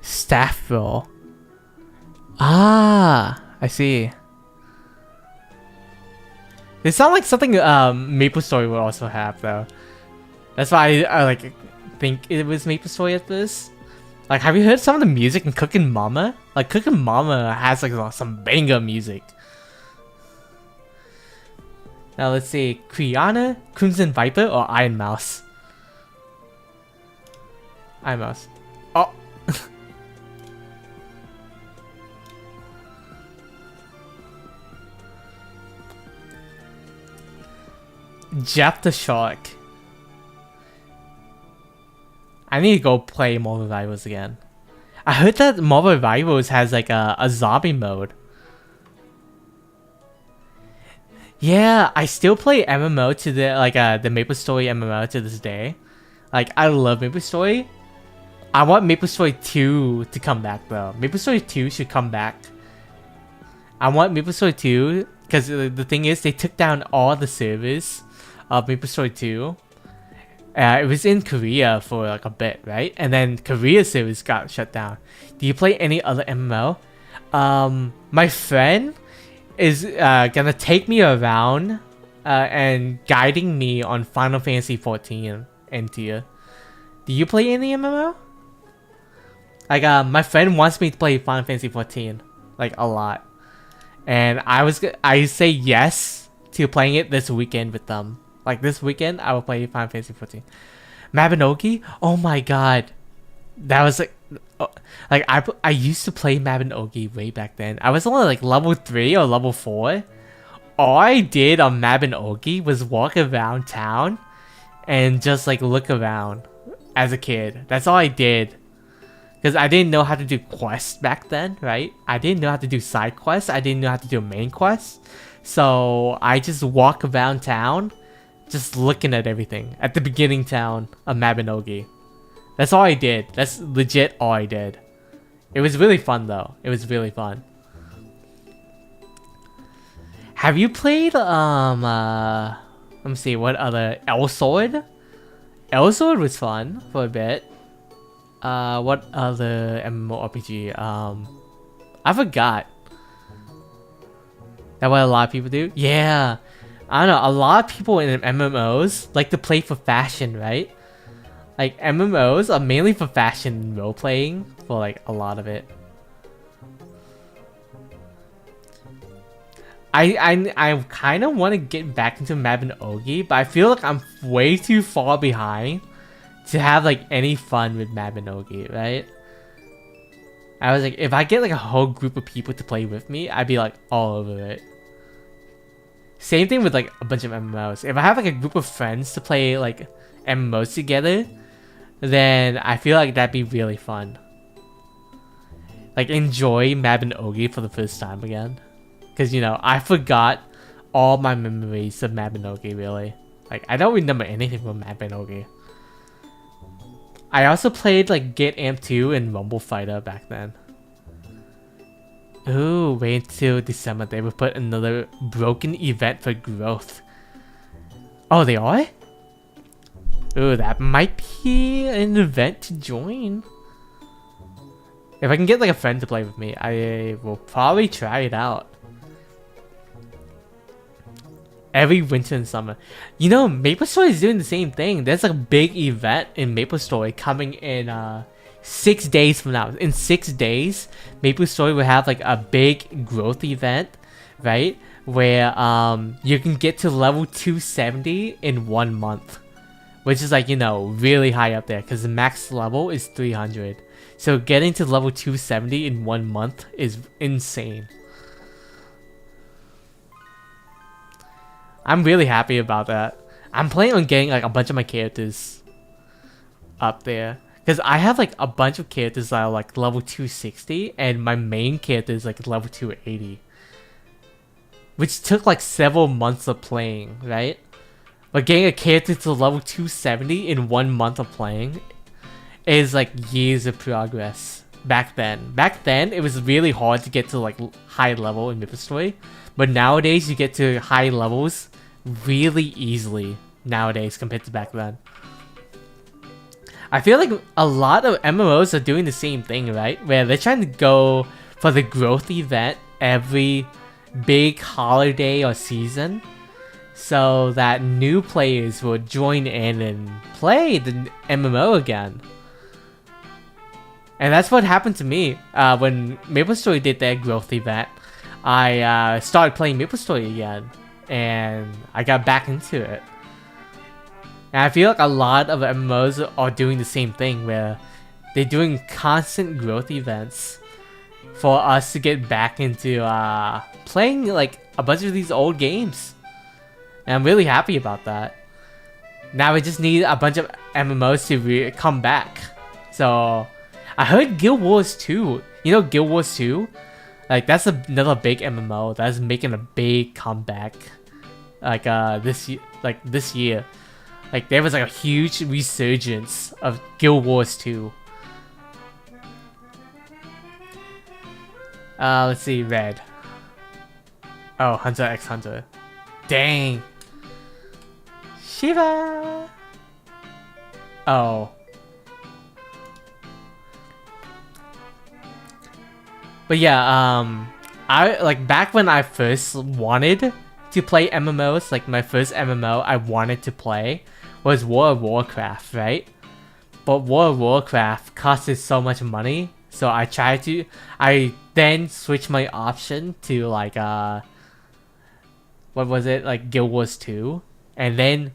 Staff roll. Ah, I see. They sound like something MapleStory would also have, though. That's why I like think it was MapleStory at this. Like, have you heard some of the music in Cookin' Mama? Like, Cookin' Mama has like some banger music. Now let's see, Kriana, Crimson Viper, or Iron Mouse? Iron Mouse. Oh. Jeff the Shark. I need to go play Marvel Rivals again. I heard that Marvel Rivals has like a zombie mode. Yeah, I still play MMO to the the MapleStory MMO to this day. Like, I love MapleStory. I want MapleStory 2 to come back though. MapleStory 2 should come back. I want MapleStory 2 because the thing is they took down all the servers of MapleStory 2. It was in Korea for like a bit, right? And then Korea servers got shut down. Do you play any other MMO? My friend is gonna take me around and guiding me on Final Fantasy 14 and tier. Do you play any MMO? Like, my friend wants me to play Final Fantasy 14 like a lot, and I say yes to playing it this weekend with them. Like, this weekend I will play Final Fantasy 14. Mabinogi? Oh my god, that was like I used to play Mabinogi way back then. I was only like level 3 or level 4. All I did on Mabinogi was walk around town and just like look around as a kid. That's all I did. Because I didn't know how to do quests back then, right? I didn't know how to do side quests. I didn't know how to do main quests. So I just walk around town, just looking at everything. At the beginning town of Mabinogi. That's all I did. That's legit all I did. It was really fun though. It was really fun. Have you played, let me see, what other, Elsword? Elsword was fun for a bit. What other MMORPG? I forgot. That what a lot of people do? Yeah. I don't know, a lot of people in MMOs like to play for fashion, right? Like MMOs are mainly for fashion role playing for like a lot of it. I kind of want to get back into Mabinogi, but I feel like I'm way too far behind to have like any fun with Mabinogi, right? I was like, if I get like a whole group of people to play with me, I'd be like all over it. Same thing with like a bunch of MMOs. If I have like a group of friends to play like MMOs together, then I feel like that'd be really fun. Like enjoy Mabinogi for the first time again. Because, you know, I forgot all my memories of Mabinogi, really. Like, I don't remember anything from Mabinogi. I also played, like, Get Amp 2 and Rumble Fighter back then. Ooh, wait until December. They will put another broken event for growth. Oh, they are? Ooh, that might be an event to join. If I can get, like, a friend to play with me, I will probably try it out. Every winter and summer. You know, MapleStory is doing the same thing. There's like a big event in MapleStory coming in 6 days from now. In 6 days, MapleStory will have like a big growth event, right? Where you can get to level 270 in 1 month. Which is like, you know, really high up there because the max level is 300. So getting to level 270 in 1 month is insane. I'm really happy about that. I'm planning on getting like a bunch of my characters up there. Because I have like a bunch of characters that are like level 260 and my main character is like level 280. Which took like several months of playing, right? But getting a character to level 270 in 1 month of playing is like years of progress. Back then, it was really hard to get to like high level in MapleStory. But nowadays, you get to high levels really easily nowadays compared to back then. I feel like a lot of MMOs are doing the same thing, right? Where they're trying to go for the growth event every big holiday or season so that new players will join in and play the MMO again. And that's what happened to me when MapleStory did their growth event. I started playing MapleStory again, and I got back into it. And I feel like a lot of MMOs are doing the same thing, where they're doing constant growth events for us to get back into playing like a bunch of these old games. And I'm really happy about that. Now we just need a bunch of MMOs to come back. So I heard Guild Wars 2. You know Guild Wars 2? Like that's another big MMO that's making a big comeback. Like this year. Like there was like a huge resurgence of Guild Wars 2. Let's see, red. Oh, Hunter x Hunter. Dang. Shiva. Oh. But yeah, I like back when I first wanted to play MMOs, like my first MMO I wanted to play was World of Warcraft, right? But World of Warcraft costed so much money, so I then switched my option to like what was it, like Guild Wars 2, and then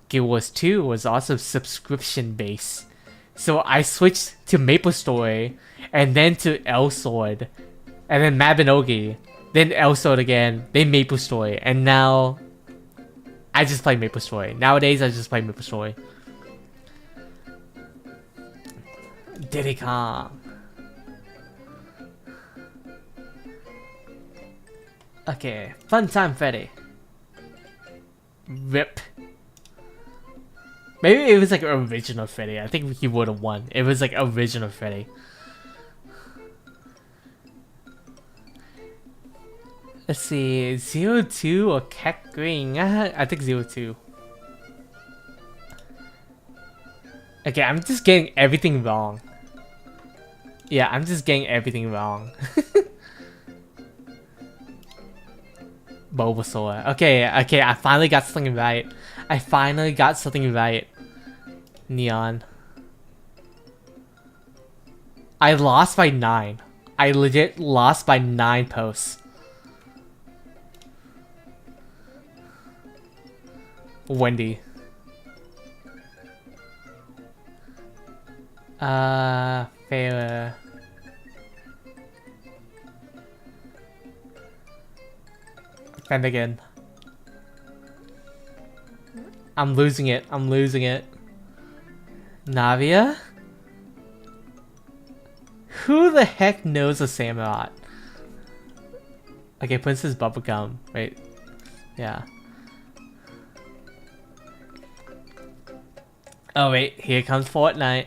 Guild Wars 2 was also subscription based, so I switched to MapleStory and then to Elsword, and then Mabinogi, then Elsword again, then MapleStory, and now I just play MapleStory. Nowadays, I just play MapleStory. Diddy Kong. Okay, fun time Freddy. RIP. Maybe it was like original Freddy. I think he would have won. It was like original Freddy. Let's see, 02 or Keck Green? I think 02. Okay, I'm just getting everything wrong. Yeah, I'm just getting everything wrong. Bulbasaur. Okay, I finally got something right. I finally got something right. Neon. I lost by 9. I legit lost by 9 posts. Wendy. Fair. And again. I'm losing it. I'm losing it. Navia? Who the heck knows a Samurott? Okay, Princess Bubblegum. Wait. Yeah. Oh wait, here comes Fortnite.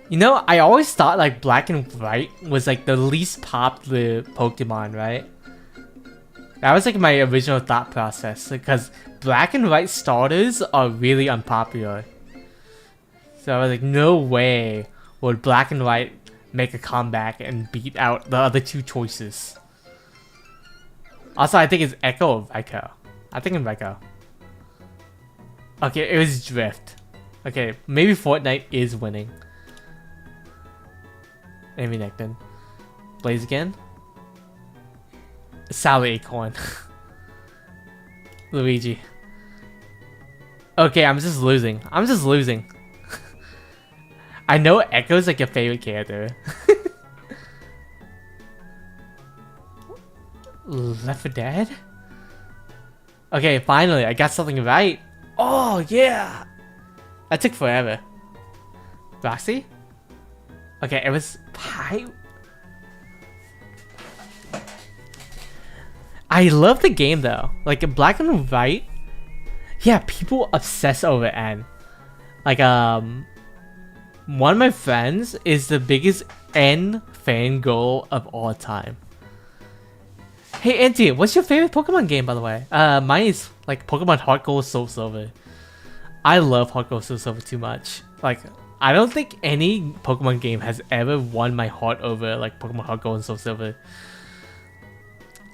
You know, I always thought like Black and White was like the least popular Pokemon, right? That was like my original thought process, because Black and White starters are really unpopular. So I was like, no way would Black and White make a comeback and beat out the other two choices. Also, I think it's Echo or Raikou. I think it's Raikou. Okay, it was Drift. Okay, maybe Fortnite is winning. Amy Necton. Blaze again. Sour Acorn. Luigi. Okay, I'm just losing. I'm just losing. I know Echo's like your favorite character. Left 4 Dead? Okay, finally, I got something right. Oh, yeah! That took forever. Roxy? Okay, it was Pie. I love the game though. Like in Black and White, yeah, people obsess over N. Like one of my friends is the biggest N fangirl of all time. Hey Auntie, what's your favorite Pokemon game, by the way? Mine is like Pokemon Heart Gold Soul Silver. I love Heart Gold Soul Silver too much. Like, I don't think any Pokemon game has ever won my heart over like Pokemon Heart Gold and Soul Silver.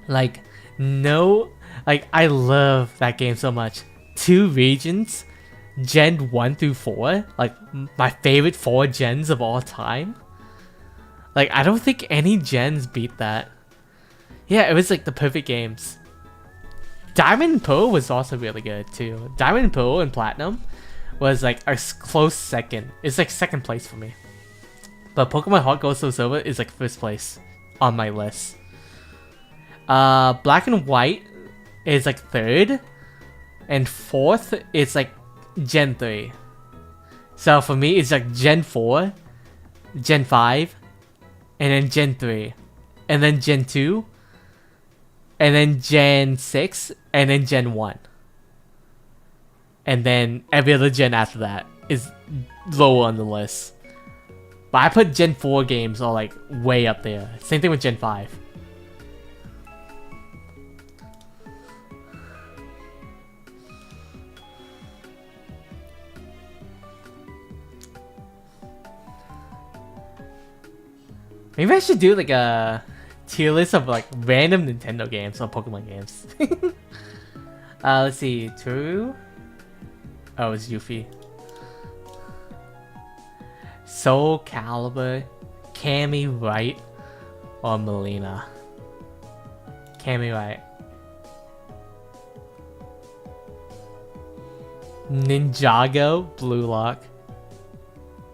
Like, no, like I love that game so much. 2 regions, Gen 1 through 4, like my favorite 4 gens of all time. Like, I don't think any gens beat that. Yeah, it was like the perfect games. Diamond and Pearl was also really good too. Diamond and Pearl and Platinum was like a close second. It's like second place for me. But Pokemon Heart Gold Soul Silver is like first place on my list. Black and White is like third, and fourth is like Gen 3. So for me, it's like Gen 4, Gen 5, and then Gen 3, and then Gen 2, and then Gen 6, and then Gen 1. And then every other gen after that is lower on the list. But I put Gen 4 games all like way up there. Same thing with Gen 5. Maybe I should do like a tier list of like random Nintendo games or Pokemon games. Let's see. True. Oh, it's Yuffie. Soul Calibur, Cammy Wright, or Melina. Cammy Wright. Ninjago, Blue Lock.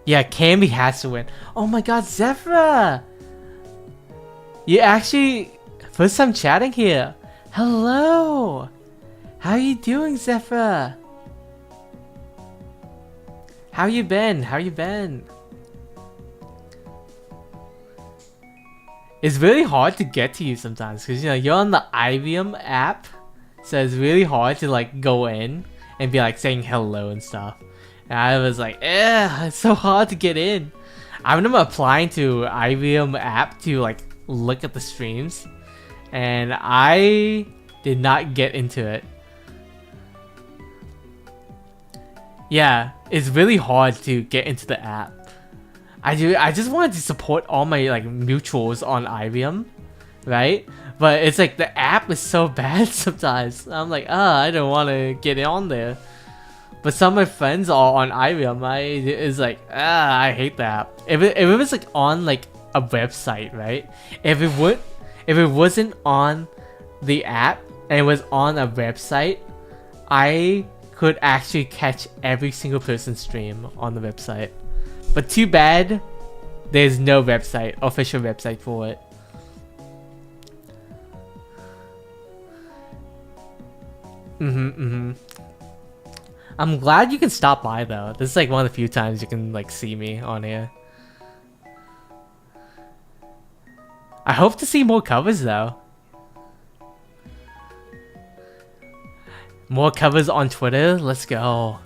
Yeah, Cammy has to win. Oh my god, Zephyra! You actually... First time chatting here. Hello! How you doing, Zephyra? How you been? How you been? It's really hard to get to you sometimes because, you know, you're on the IBM app, so it's really hard to like go in and be like saying hello and stuff. And I was like, it's so hard to get in. I remember applying to IBM app to like look at the streams, and I did not get into it. Yeah, it's really hard to get into the app. I just wanted to support all my like mutuals on IBM, right? But it's like the app is so bad sometimes. I'm like, I don't want to get on there. But some of my friends are on IBM. It's like, I hate the app. If it was like on like a website, right? If it wasn't on the app and it was on a website, I could actually catch every single person's stream on the website. But too bad, there's no website, official website for it. I'm glad you can stop by though. This is like one of the few times you can like see me on here. I hope to see more covers though. More covers on Twitter, let's go.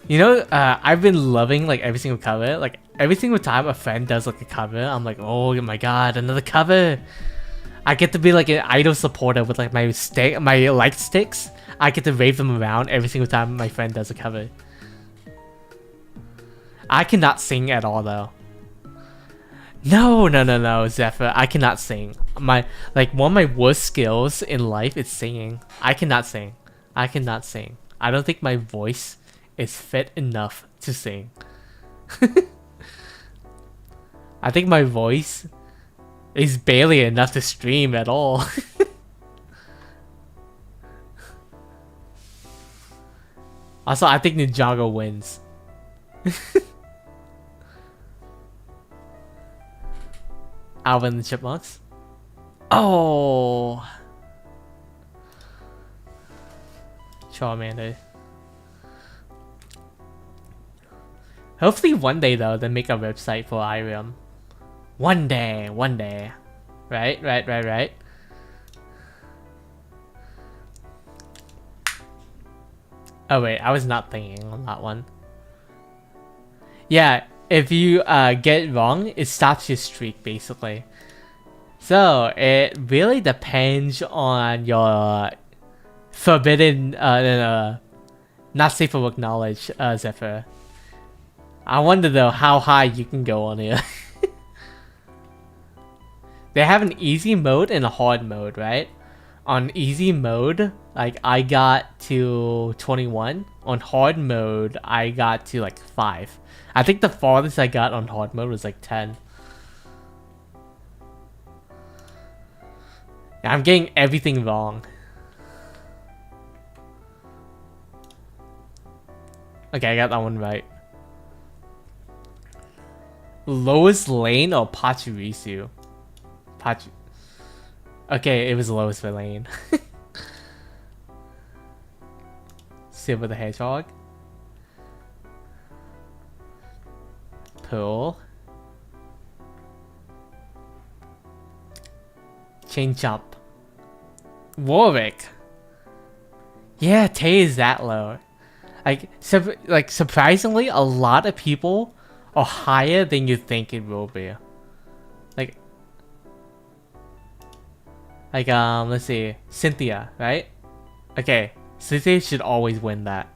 You know, I've been loving like every single cover. Like every single time a friend does like a cover, I'm like, oh my god, another cover. I get to be like an idol supporter with like my light sticks. I get to wave them around every single time my friend does a cover. I cannot sing at all though. No, Zephyr. I cannot sing. One of my worst skills in life is singing. I cannot sing. I don't think my voice is fit enough to sing. I think my voice is barely enough to stream at all. Also, I think Ninjago wins. Alvin and the Chipmunks. Oh, Charmander. Hopefully one day though, they make a website for Irium. One day. Right. Oh wait, I was not thinking on that one. Yeah, if you get it wrong, it stops your streak basically. So it really depends on your forbidden, not safe for work knowledge, Zephyr. I wonder though how high you can go on here. They have an easy mode and a hard mode, right? On easy mode, like I got to 21. On hard mode, I got to like 5. I think the farthest I got on hard mode was like 10. Yeah, I'm getting everything wrong. Okay, I got that one right. Lowest lane or Pachirisu? Okay, it was lowest for lane. Silver the Hedgehog. Pearl. Chain Jump. Warwick. Yeah, Tay is that low. Like surprisingly, a lot of people are higher than you think it will be. Let's see, Cynthia, right? Okay, Cynthia should always win that.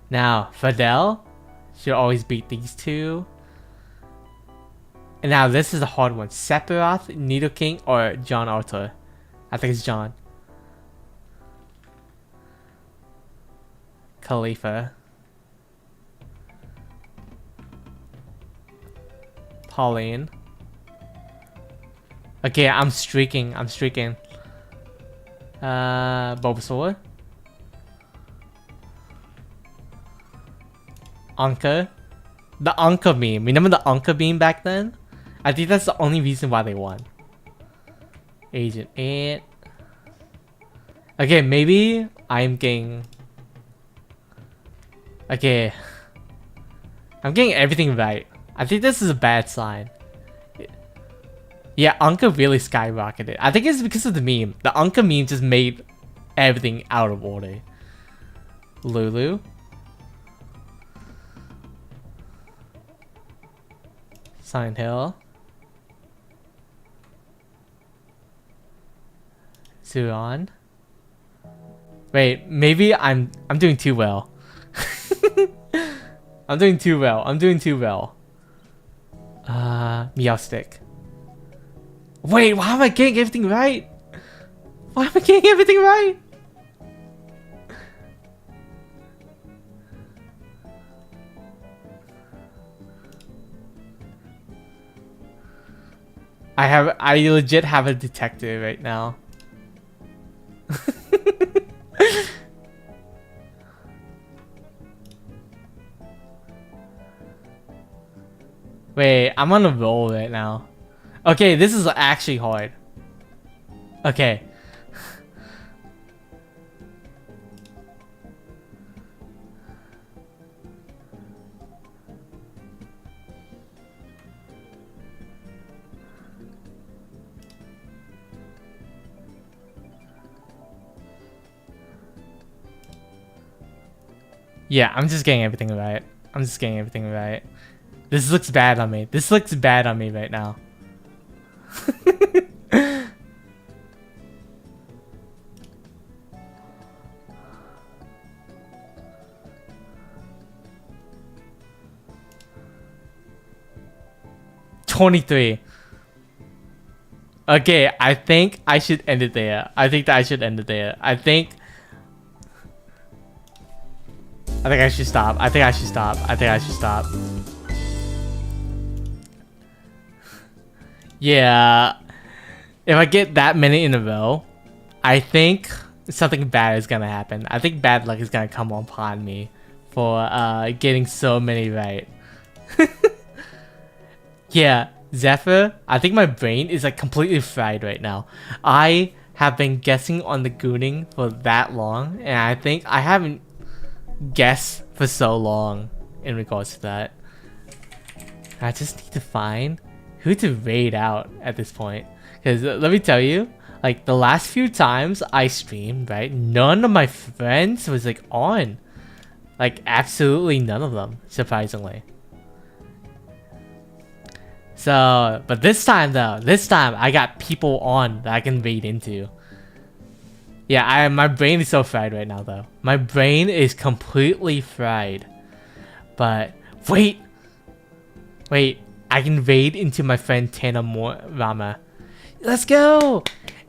Now, Fidel should always beat these two. And now this is a hard one. Sephiroth, Nidoking, or John Arthur? I think it's John. Khalifa. Pauline. Okay, I'm streaking. Bulbasaur. Anka. The Anka meme. Remember the Anka meme back then? I think that's the only reason why they won. Agent 8. Okay, maybe I'm getting... Okay. I'm getting everything right. I think this is a bad sign. Yeah, Anka really skyrocketed. I think it's because of the meme. The Anka meme just made everything out of order. Lulu. Silent Hill. Zuron. Wait, maybe I'm doing too well. I'm doing too well. I'm doing too well. Meow stick. Wait, why am I getting everything right? Why am I getting everything right? I legit have a detective right now. Wait, I'm on a roll right now. Okay, this is actually hard. Okay. Yeah, I'm just getting everything right. I'm just getting everything right. This looks bad on me. This looks bad on me right now. $23. Okay, I think I should end it there. I think that I should end it there. I think I should stop. I think I should stop. I think I should stop. Yeah. If I get that many in a row, I think something bad is gonna happen. I think bad luck is gonna come upon me for getting so many right. Yeah, Zephyr, I think my brain is like completely fried right now. I have been guessing on the gooning for that long, and I think I haven't guessed for so long in regards to that. I just need to find who to raid out at this point. Because let me tell you, like the last few times I streamed, right, none of my friends was like on. Like absolutely none of them, surprisingly. So, but this time though, I got people on that I can raid into. Yeah, my brain is so fried right now though. My brain is completely fried. But wait, I can raid into my friend Tana Rama. Let's go!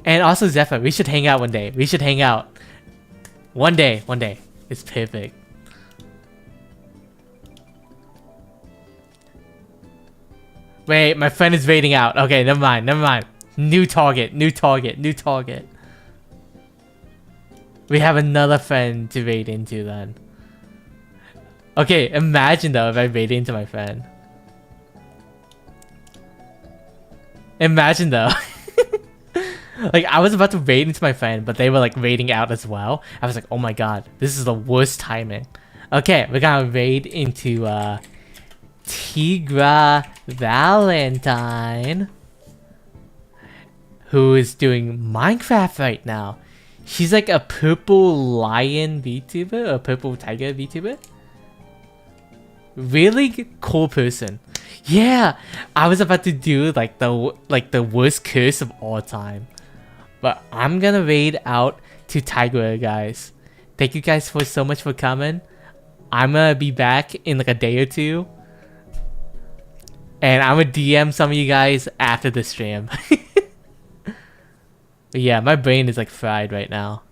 And also Zephyr, we should hang out one day. We should hang out. One day. It's perfect. Wait, my friend is raiding out. Okay, never mind. New target. We have another friend to raid into then. Okay, imagine though if I raid into my friend. Imagine though. Like I was about to raid into my friend, but they were like raiding out as well. I was like, oh my god, this is the worst timing. Okay, we're gonna raid into Tigra Valentine, who is doing Minecraft right now. She's like a purple lion VTuber, a purple tiger VTuber. Really cool person. Yeah, I was about to do like the worst curse of all time, but I'm gonna raid out to Tigra, guys. Thank you guys for so much for coming. I'm gonna be back in like a day or two, and I'm gonna DM some of you guys after the stream. But yeah, my brain is like fried right now.